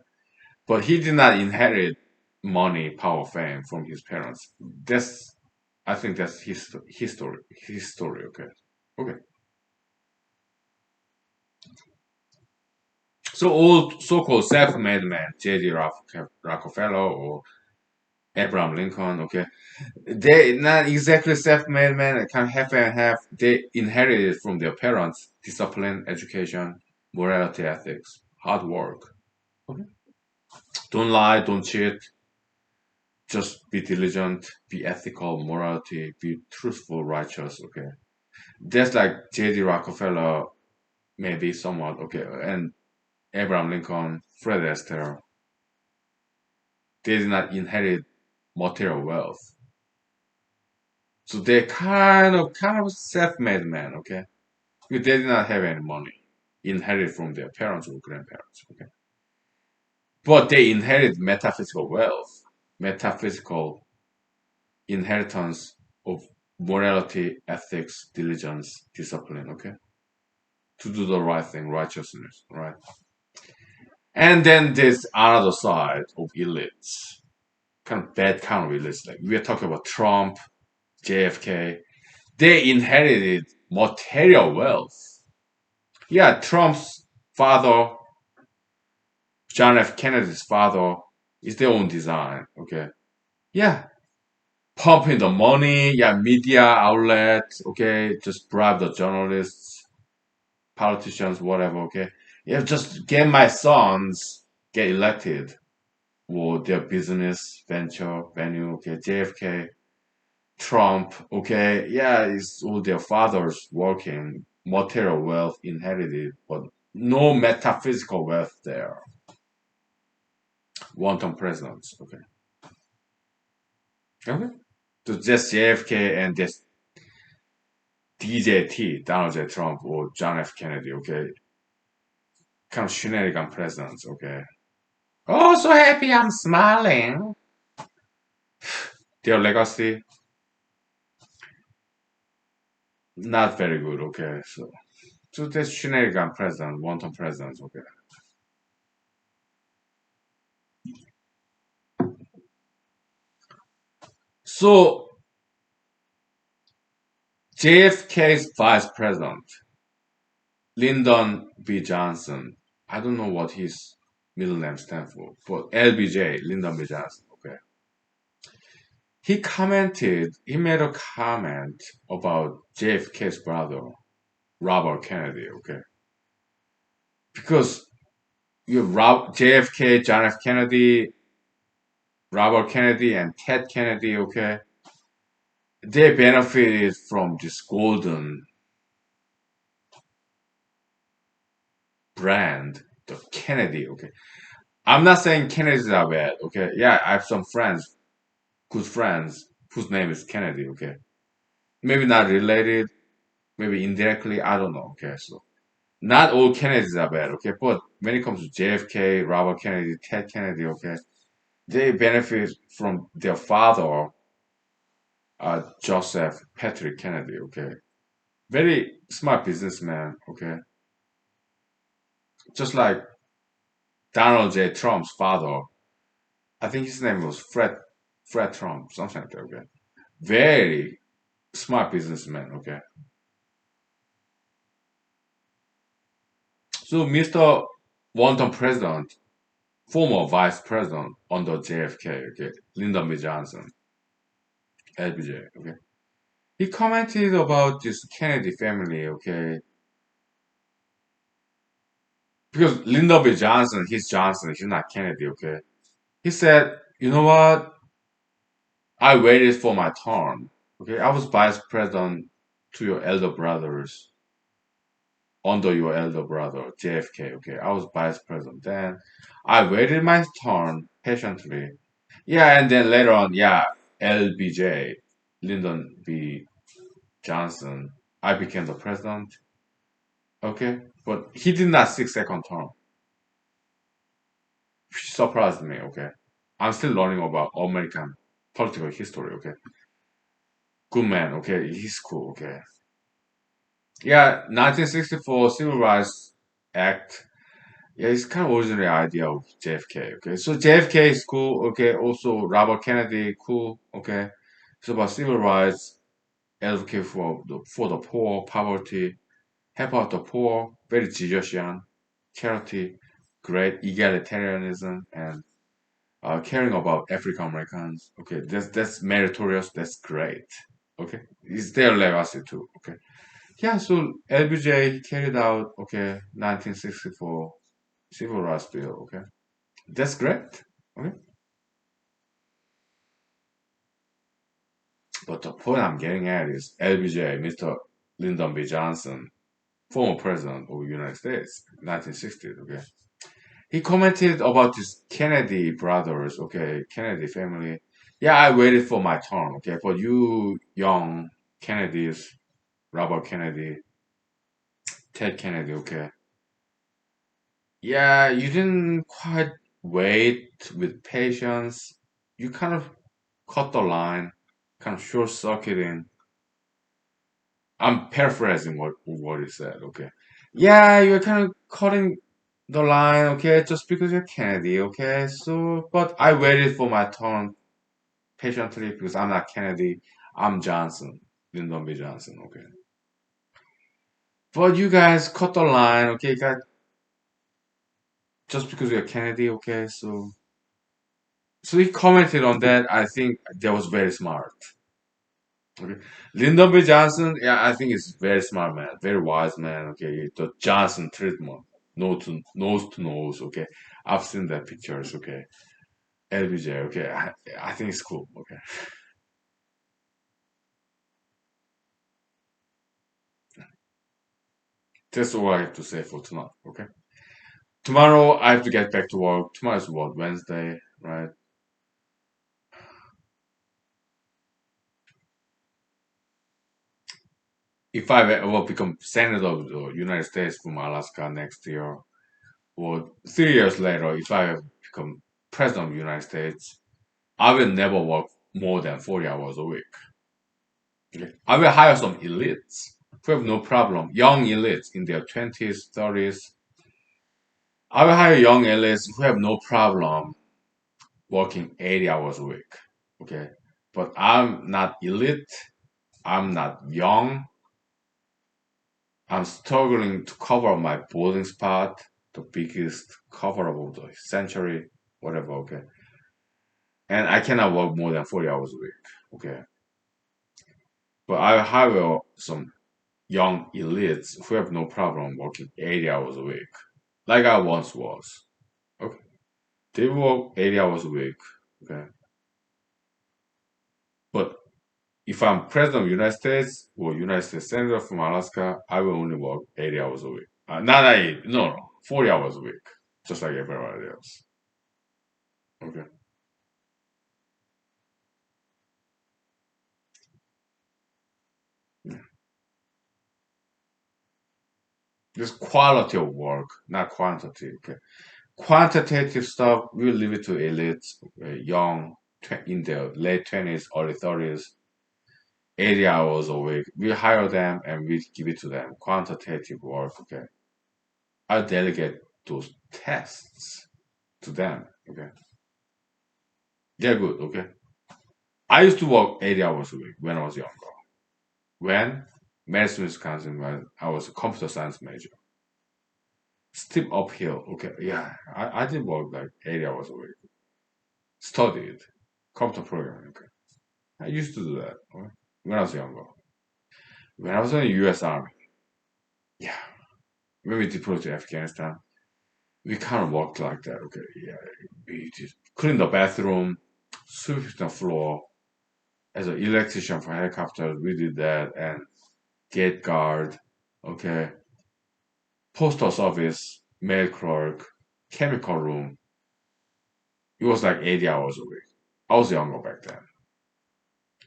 but he did not inherit money, power, fame from his parents. That's I think that's his story. Okay, okay. So all so-called self-made men, J.D. Rockefeller or Abraham Lincoln, okay, they not exactly self-made men, kind of half and half. They inherited from their parents discipline, education, morality, ethics, hard work. Okay. Don't lie, don't cheat, just be diligent, be ethical, morality, be truthful, righteous. Okay, that's like J.D. Rockefeller, maybe somewhat. Okay, and Abraham Lincoln, Fred Astaire, they did not inherit material wealth, so they kind of self-made men. Okay, because they did not have any money inherited from their parents or grandparents. Okay, but they inherit metaphysical wealth, metaphysical inheritance of morality, ethics, diligence, discipline, okay? To do the right thing, righteousness, right? And then there's another side of elites, kind of bad kind of elites. Like we're talking about Trump, JFK. They inherited material wealth. Yeah, Trump's father, John F. Kennedy's father, is their own design, okay? Yeah, pumping the money, yeah, media outlet, okay, just bribe the journalists, politicians, whatever, okay? Yeah, just get my sons get elected or their business venture venue, okay? JFK, Trump, okay? Yeah, it's all their fathers working, material wealth inherited, but no metaphysical wealth there. Wanton presidents, okay? Okay? So just JFK and just DJT, Donald J. Trump or John F. Kennedy, okay? Kind of shenanigan presidents, okay? Oh, so happy I'm smiling. Their legacy, not very good, okay? So this shenanigan president, wanton presidents, okay? So JFK's vice president, Lyndon B. Johnson. I don't know what his middle name stands for, but LBJ, Lyndon B. Johnson. Okay. He made a comment about JFK's brother, Robert Kennedy. Okay. Because JFK, John F. Kennedy, Robert Kennedy, and Ted Kennedy. Okay. They benefited from this golden brand, the Kennedy. Okay. I'm not saying Kennedys are bad. Okay. Yeah, I have some friends, good friends, whose name is Kennedy. Okay. Maybe not related, maybe indirectly. I don't know. Okay. So not all Kennedys are bad. Okay. But when it comes to JFK, Robert Kennedy, Ted Kennedy. Okay. They benefit from their father, Joseph Patrick Kennedy. Okay. Very smart businessman. Okay. Just like Donald J. Trump's father. I think his name was Fred Trump, something like that. Okay. Very smart businessman. Okay. So Mr. Wanton President, former Vice President under JFK. Okay. Lyndon B. Johnson, LBJ. Okay. He commented about this Kennedy family. Okay. Because Lyndon B. Johnson, he's Johnson. He's not Kennedy. Okay. He said, you know what? I waited for my turn. Okay. I was vice president to your elder brothers, under your elder brother, JFK. Okay. I was vice president then. I waited my turn patiently. Yeah. And then later on, yeah, LBJ, Lyndon B. Johnson, I became the president. Okay. But he did not seek second term, which surprised me. Okay. I'm still learning about American political history. Okay. Good man. Okay. He's cool. Okay. Yeah, 1964 Civil Rights Act. Yeah, it's kind of original idea of JFK. Okay, so JFK is cool. Okay, also Robert Kennedy cool. Okay, it's about civil rights, advocate for the poor, poverty, help out the poor, very Jesusian, charity, great egalitarianism, and caring about African Americans. Okay, that's meritorious. That's great. Okay, it's their legacy too. Okay. Yeah, so LBJ carried out, okay, 1964 Civil Rights Bill, okay. That's great, okay. But the point I'm getting at is LBJ, Mr. Lyndon B. Johnson, former president of the United States, 1960s, okay. He commented about this Kennedy brothers, okay, Kennedy family. Yeah, I waited for my turn, okay, but you young Kennedys, Robert Kennedy, Ted Kennedy, okay. Yeah, you didn't quite wait with patience. You kind of cut the line, kind of short circuiting. I'm paraphrasing what he said, okay? Yeah, you're kind of cutting the line, okay, just because you're Kennedy, okay? So, but I waited for my turn patiently because I'm not Kennedy. I'm Johnson, Lyndon B. Johnson, okay? But you guys cut the line, okay? Guys, just because you're Kennedy, okay? So he commented on that. I think that was very smart. Okay. Lyndon B. Johnson, yeah, I think he's very smart man, very wise man. Okay, the Johnson treatment, nose to nose. Okay, I've seen that pictures. Okay, LBJ. Okay, I think it's cool. Okay, that's all I have to say for tonight. Okay, tomorrow I have to get back to work. Tomorrow's what, Wednesday, right? If I will become senator of the United States from Alaska next year, or 3 years later, if I become president of the United States, I will never work more than 40 hours a week. Okay? I will hire some elites who have no problem, young elites in their 20s, 30s. I will hire young elites who have no problem working 80 hours a week. Okay? But I'm not elite. I'm not young. I'm struggling to cover my boarding spot, the biggest cover of the century, whatever, okay. And I cannot work more than 40 hours a week, okay. But I hire some young elites who have no problem working 80 hours a week, like I once was. Okay. They work 80 hours a week, okay. But if I'm president of the United States or United States Senator from Alaska, I will only work 80 hours a week. Not 8, no, 40 hours a week, just like everybody else. Okay. Yeah. This quality of work, not quantity. Okay. Quantitative stuff, we leave it to elites, young, in their late 20s, early 30s, 80 hours a week. We hire them and we give it to them. Quantitative work, okay. I delegate those tests to them, okay. They're good, okay. I used to work 80 hours a week when I was younger. When Madison, Wisconsin, when I was a computer science major. Steep uphill, okay. Yeah, I did work like 80 hours a week. Studied computer programming, okay. I used to do that, okay, when I was younger. When I was in the US Army, yeah, when we deployed to Afghanistan, we kind of worked like that, okay. Yeah, we just clean the bathroom, sweep the floor. As an electrician for helicopters, we did that, and gate guard, okay, postal service, mail clerk, chemical room. It was like 80 hours a week. I was younger back then,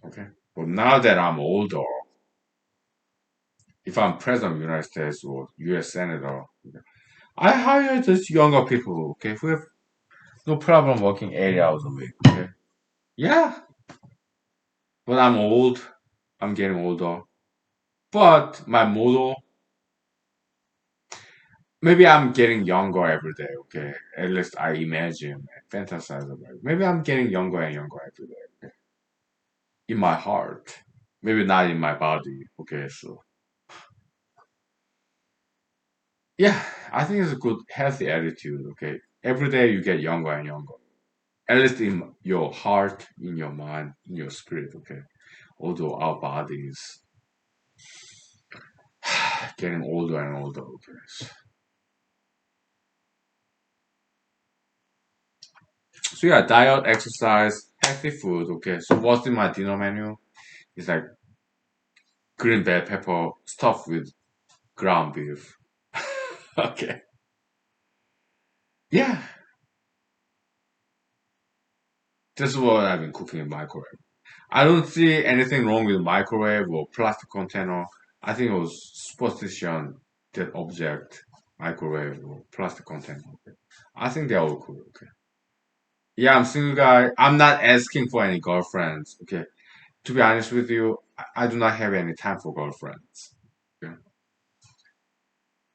okay. But now that I'm older, if I'm president of the United States or U.S. senator, okay, I hire just younger people, okay, who have no problem working 80 hours a week, okay. Yeah, but I'm old. I'm getting older. But my motto, maybe I'm getting younger every day, okay? At least I imagine, fantasize about it. Maybe I'm getting younger and younger every day, okay? In my heart. Maybe not in my body, okay? So, yeah, I think it's a good, healthy attitude, okay? Every day you get younger and younger. At least in your heart, in your mind, in your spirit, okay? Although our bodies getting older and older, okay? So yeah, diet, exercise, healthy food, okay? So what's in my dinner menu? It's like green bell pepper stuffed with ground beef. Okay. Yeah, this is what I've been cooking in microwave. I don't see anything wrong with microwave or plastic container. I think it was superstition that object microwave or plastic container. Okay. I think they're all cool. Okay. Yeah, I'm single guy. I'm not asking for any girlfriends. Okay. To be honest with you, I do not have any time for girlfriends. Okay.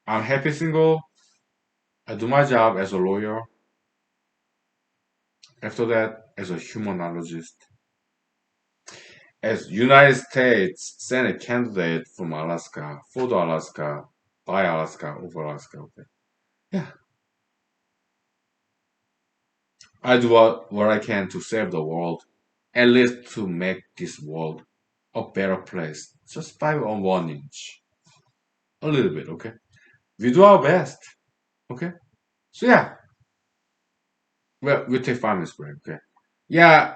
I'm happy single. I do my job as a lawyer. After that, as a humanologist. As United States Senate candidate from Alaska, for the Alaska, by Alaska, over Alaska. Okay. Yeah, I do what I can to save the world, at least to make this world a better place, just by on 1 inch, a little bit. Okay, we do our best. Okay, so yeah, well, we take 5 minutes break. Okay, yeah,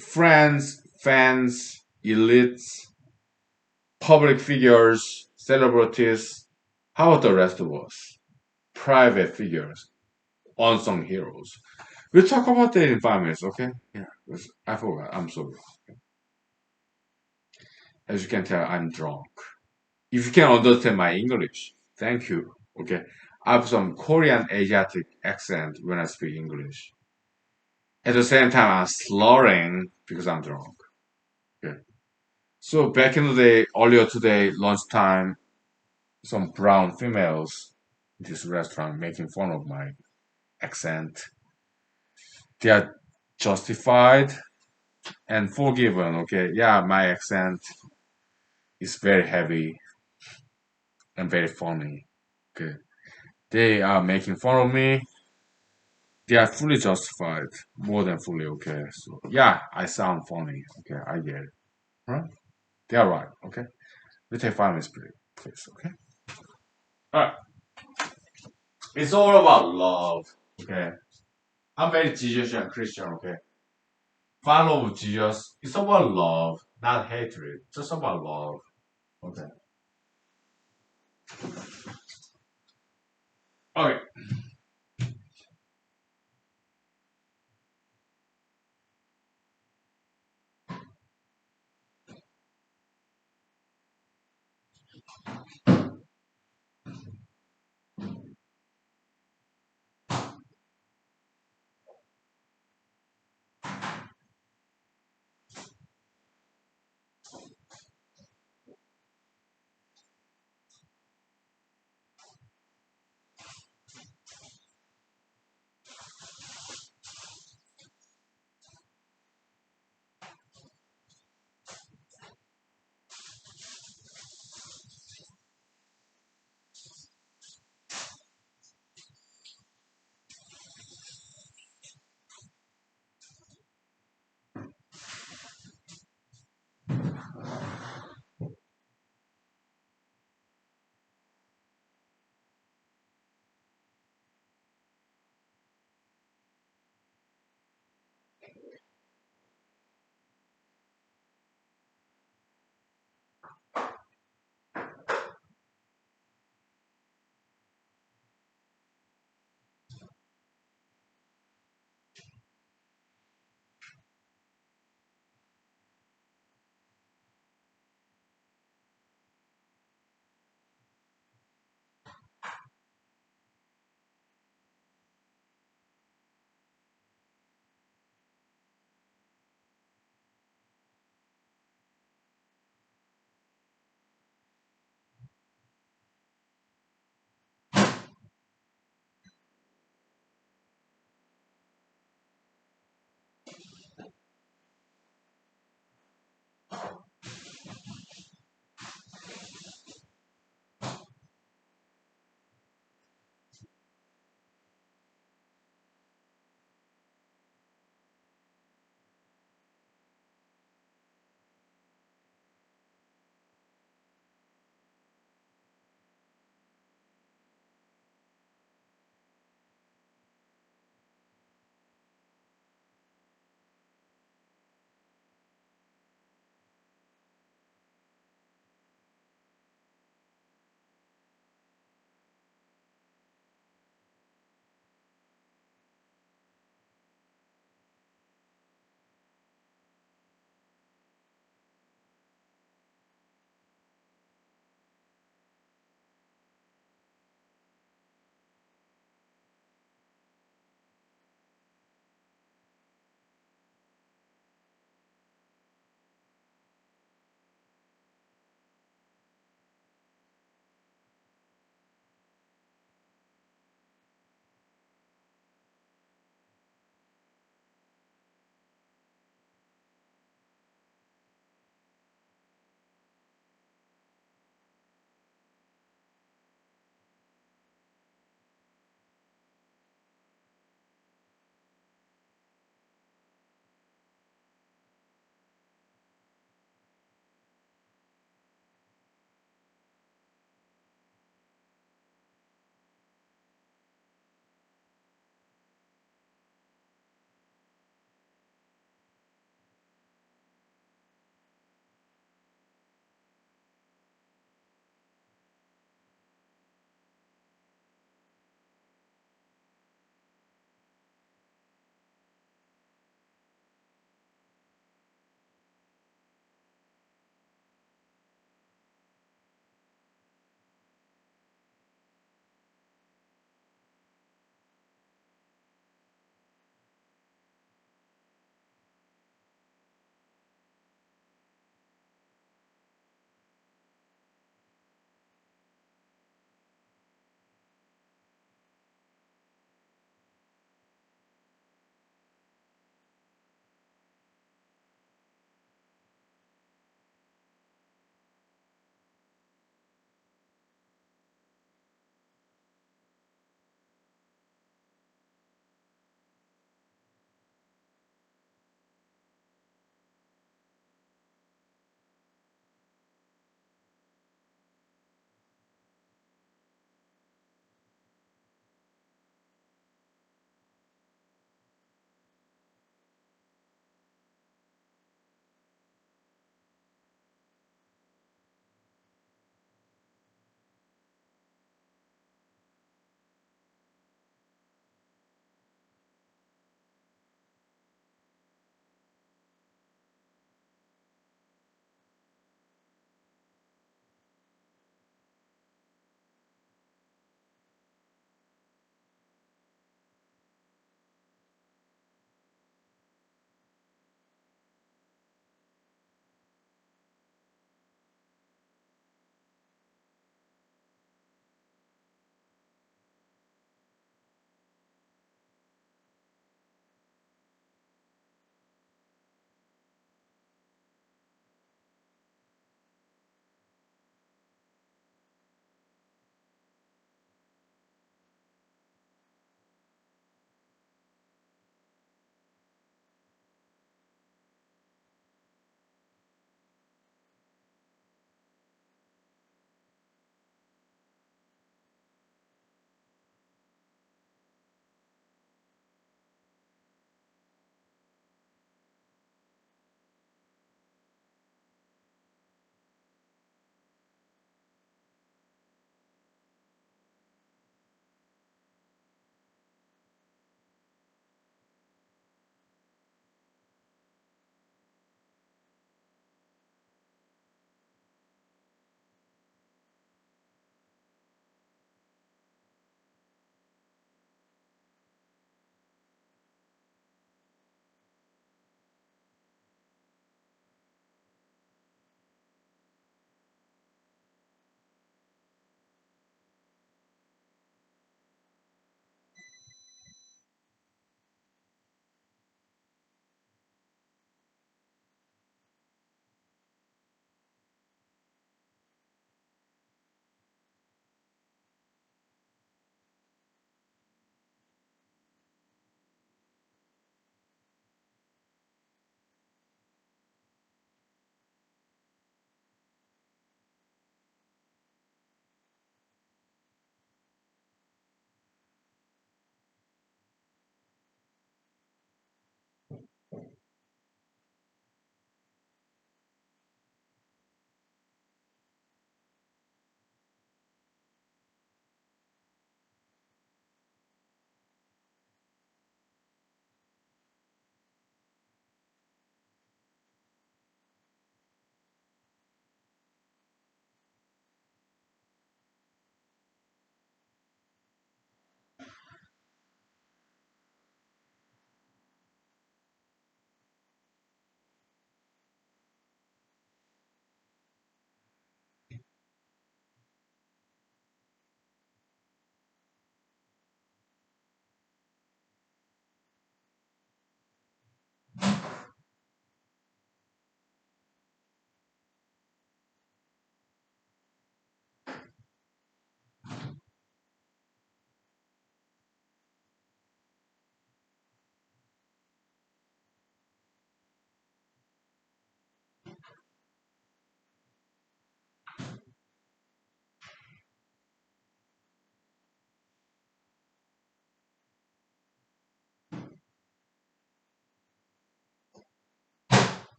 friends, fans, elites, public figures, celebrities. How about the rest of us? Private figures, unsung heroes. We'll talk about that in 5 minutes, okay? Yeah, I forgot. I'm sorry. As you can tell, I'm drunk. If you can understand my English, thank you. Okay. I have some Korean Asiatic accent when I speak English. At the same time, I'm slurring because I'm drunk. Okay. So back in the day, earlier today, lunchtime, some brown females in this restaurant making fun of my accent. They are justified. and forgiven. Okay, yeah, my accent is very heavy and very funny. Okay, they are making fun of me. They are fully justified, more than fully. Okay, so yeah, I sound funny. Okay, I get it. Right? They are right. Okay, we take 5 minutes break, please. Okay. All right. It's all about love. Okay. I'm very Jesus and Christian. Okay. Follow Jesus. It's about love, not hatred. Just about love. Okay. Okay.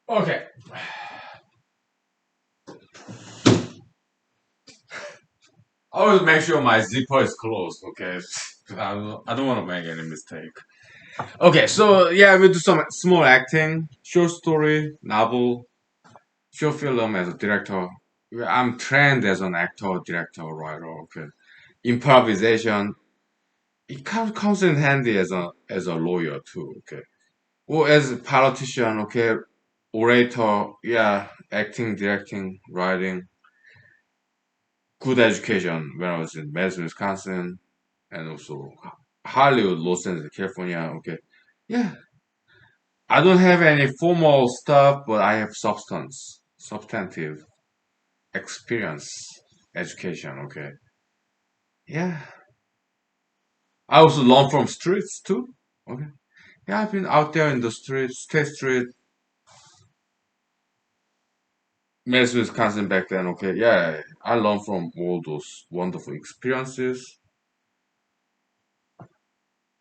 Okay. I always make sure my zipper is closed. Okay. I don't want to make any mistake. Okay, so yeah, we do some small acting, short story, novel, short film as a director. Yeah, I'm trained as an actor, director, writer. Okay, improvisation. It comes in handy as a lawyer too. Okay, or as a politician. Okay, orator. Yeah, acting, directing, writing. Good education when I was in Madison, Wisconsin, and also Hollywood, Los Angeles, California. Okay, yeah, I don't have any formal stuff, but I have substantive experience, education. Okay, yeah. I also learn from streets too. Okay, yeah. I've been out there in the streets, State Street, Madison, Wisconsin back then. Okay, yeah. I learned from all those wonderful experiences.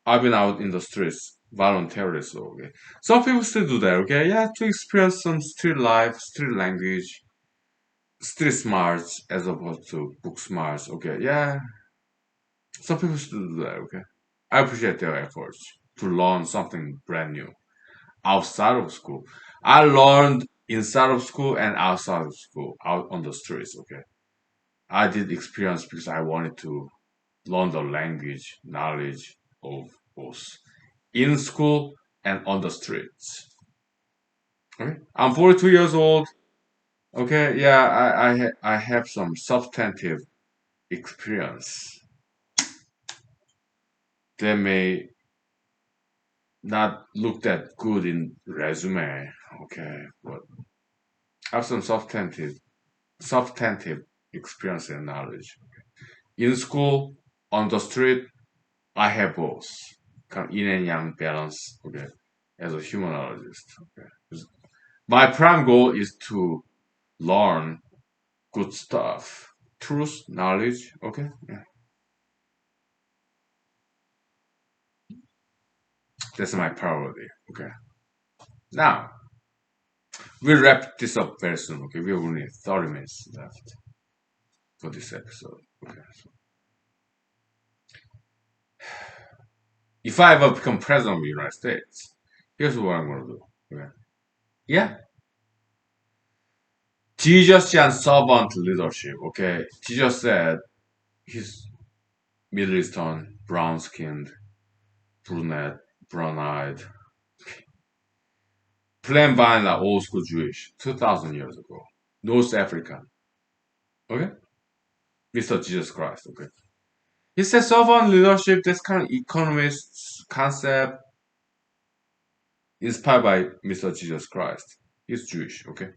I've been out in the streets voluntarily, so okay. Some people still do that. Okay, yeah, to experience some street life, street language, street smarts as opposed to book smarts. Okay, yeah. Some people still do that, okay? I appreciate their efforts to learn something brand new outside of school. I learned inside of school and outside of school, out on the streets, okay? I did experience because I wanted to learn the language, knowledge of both in school and on the streets. Okay? I'm 42 years old. Okay, yeah, I have some substantive experience that may not look that good in resume. Okay, but have some substantive experience and knowledge. In school, on the street, I have both. Kind of yin and yang balance. Okay, as a humanologist. Okay, my prime goal is to learn good stuff, truth, knowledge. Okay, yeah, that's my priority. Okay, now we'll wrap this up very soon. Okay, we have only 30 minutes left for this episode. Okay. If I ever become president of the United States, here's what I'm gonna do. Okay. Yeah. Jesus and servant leadership. Okay. Jesus said he's Middle Eastern, brown skinned, brunette, brown eyed, plain vanilla, old school Jewish, 2000 years ago. North African. Okay. Mr. Jesus Christ. Okay. He said servant leadership, this kind of economist concept inspired by Mr. Jesus Christ. He's Jewish, okay?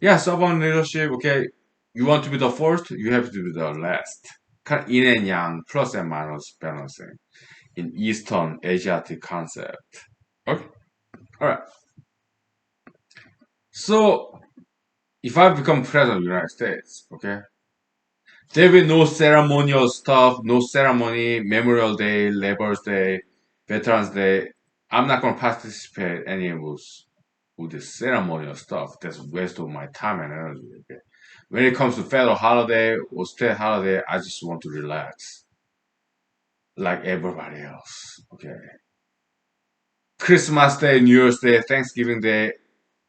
Yeah, servant leadership, okay. You want to be the first, you have to be the last. Kind of yin and yang, plus and minus balancing in Eastern Asiatic concept. Okay, all right. So if I become president of the United States, okay, there will be no ceremonial stuff, no ceremony, Memorial Day, Labor's Day, Veterans Day. I'm not gonna participate any of those with the ceremonial stuff. That's a waste of my time and energy. Okay? When it comes to federal holiday or state holiday, I just want to relax like everybody else. Okay. Christmas Day, New Year's Day, Thanksgiving Day,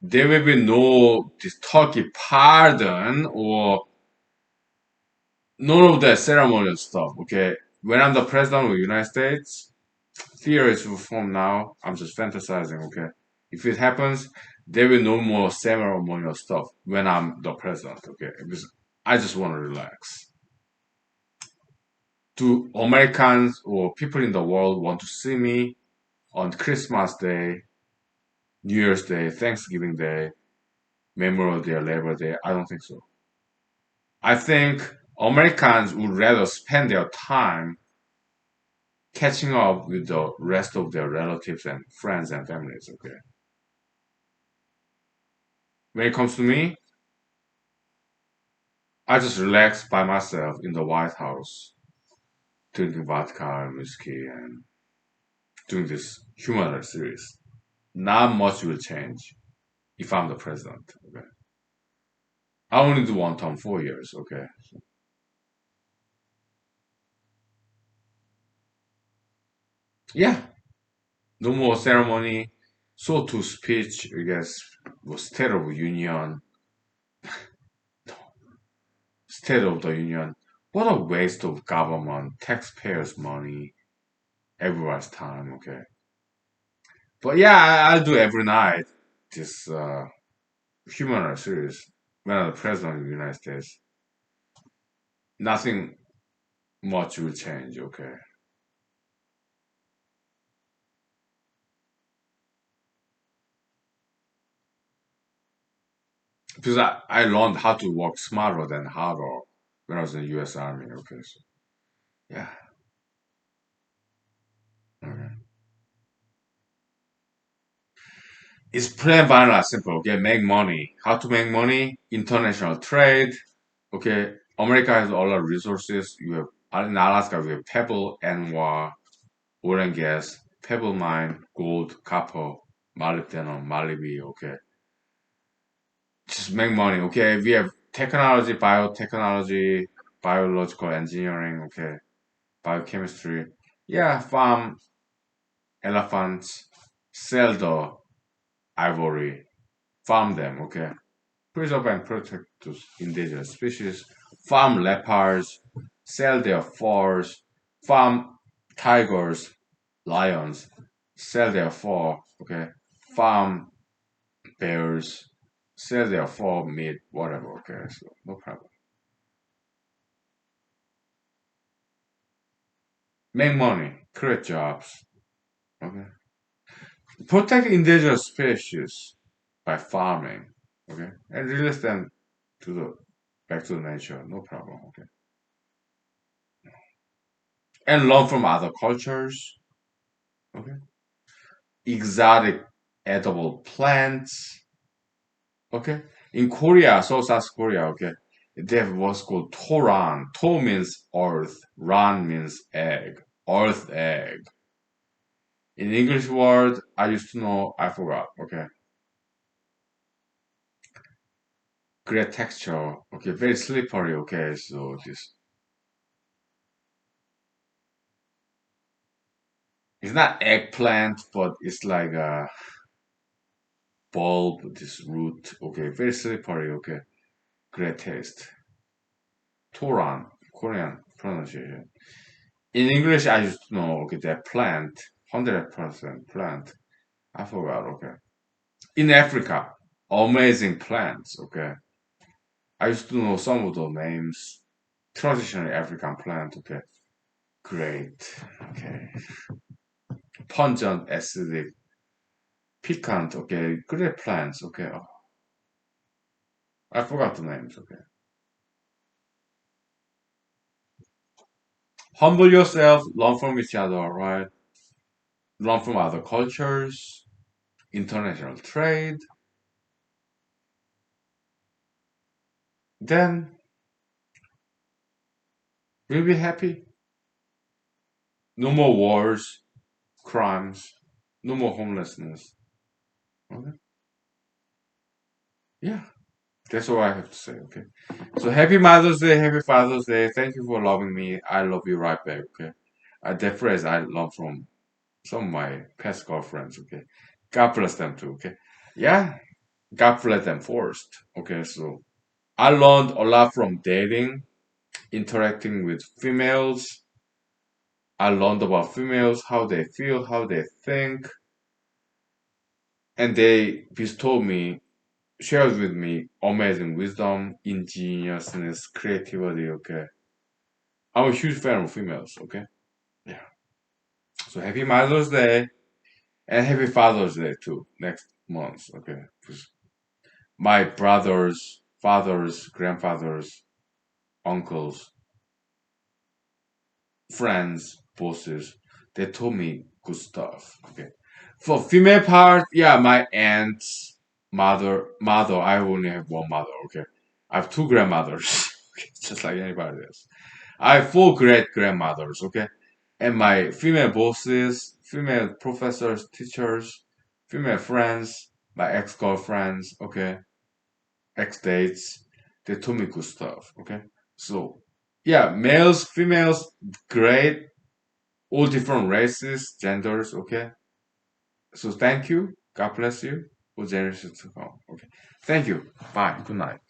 there will be no this turkey pardon or none of that ceremonial stuff. Okay. When I'm the president of the United States, theory is reform now. I'm just fantasizing. Okay. If it happens, there will no more ceremonial stuff when I'm the president. Okay. Because I just want to relax. Do Americans or people in the world want to see me on Christmas Day, New Year's Day, Thanksgiving Day, Memorial Day, Labor Day? I don't think so. I think Americans would rather spend their time catching up with the rest of their relatives and friends and families. Okay. When it comes to me, I just relax by myself in the White House, drinking vodka and whiskey and doing this humor series. Not much will change. if I'm the president. Okay. I only do one term, 4 years. Okay. Yeah. No more ceremony. So to speech, I guess, was State of Union, State of the Union. What a waste of government, taxpayers' money, everyone's time. Okay. But yeah, I'll do every night this human series when I'm the president of the United States. Nothing much will change. Okay. Because I learned how to work smarter than harder when I was in the U.S. Army. Okay, so yeah. Okay. It's plain vanilla simple. Okay, make money. How to make money? International trade. Okay, America has a lot of resources. You have in Alaska we have pebble and oil and gas, pebble mine, gold, copper, molybdenum, molybdenum. Okay, just make money. Okay, we have technology, biotechnology, biological engineering. Okay, biochemistry. Yeah, farm elephants, sell the ivory, farm them, okay? Preserve and protect those endangered species, farm leopards, sell their furs, farm tigers, lions, sell their fur, okay? Farm bears, sell their fur, meat, whatever, okay? So no problem. Make money, create jobs, okay? Protect endangered species by farming, okay, and release them to the back to the nature, no problem, okay, and learn from other cultures, okay, exotic edible plants, okay. In Korea, South Korea, okay, they have what's called toran. To means earth, ran means egg, earth egg. In English word, I used to know, I forgot, okay. Great texture, okay, very slippery, okay, so this it's not eggplant, but it's like a bulb, this root. Okay, very slippery. Okay, great taste. Toran, Korean pronunciation. In English, I used to know. Okay, that plant, 100% plant. I forgot. Okay, in Africa, amazing plants. Okay, I used to know some of the names. Traditional African plant. Okay, great. Okay, pungent, acidic, piquant. Okay, great plants. Okay, oh, I forgot the names. Okay. Humble yourself, learn from each other, right? Learn from other cultures, international trade. Then we'll be happy. No more wars, crimes, no more homelessness. Okay? Yeah, that's all I have to say. Okay. So happy Mother's Day, happy Father's Day. Thank you for loving me. I love you right back. Okay. That phrase I love from some of my past girlfriends. Okay. God bless them too. Okay. Yeah. God bless them first. Okay. So I learned a lot from dating, interacting with females. I learned about females, how they feel, how they think, and they bestowed me, shared with me amazing wisdom, ingeniousness, creativity. Okay, I'm a huge fan of females. Okay, yeah. So happy Mother's Day and happy Father's Day too next month. Okay, 'cause my brothers, fathers, grandfathers, uncles, friends, bosses, they told me good stuff. Okay. For female part, yeah, my aunt's mother, I only have one mother, okay. I have two grandmothers, okay, just like anybody else. I have four great grandmothers, okay. And my female bosses, female professors, teachers, female friends, my ex-girlfriends, okay, ex-dates, they told me good stuff, okay? So yeah, males, females, great, all different races, genders, okay? So thank you. God bless you for generations to come. Okay. Thank you. Bye. Good night.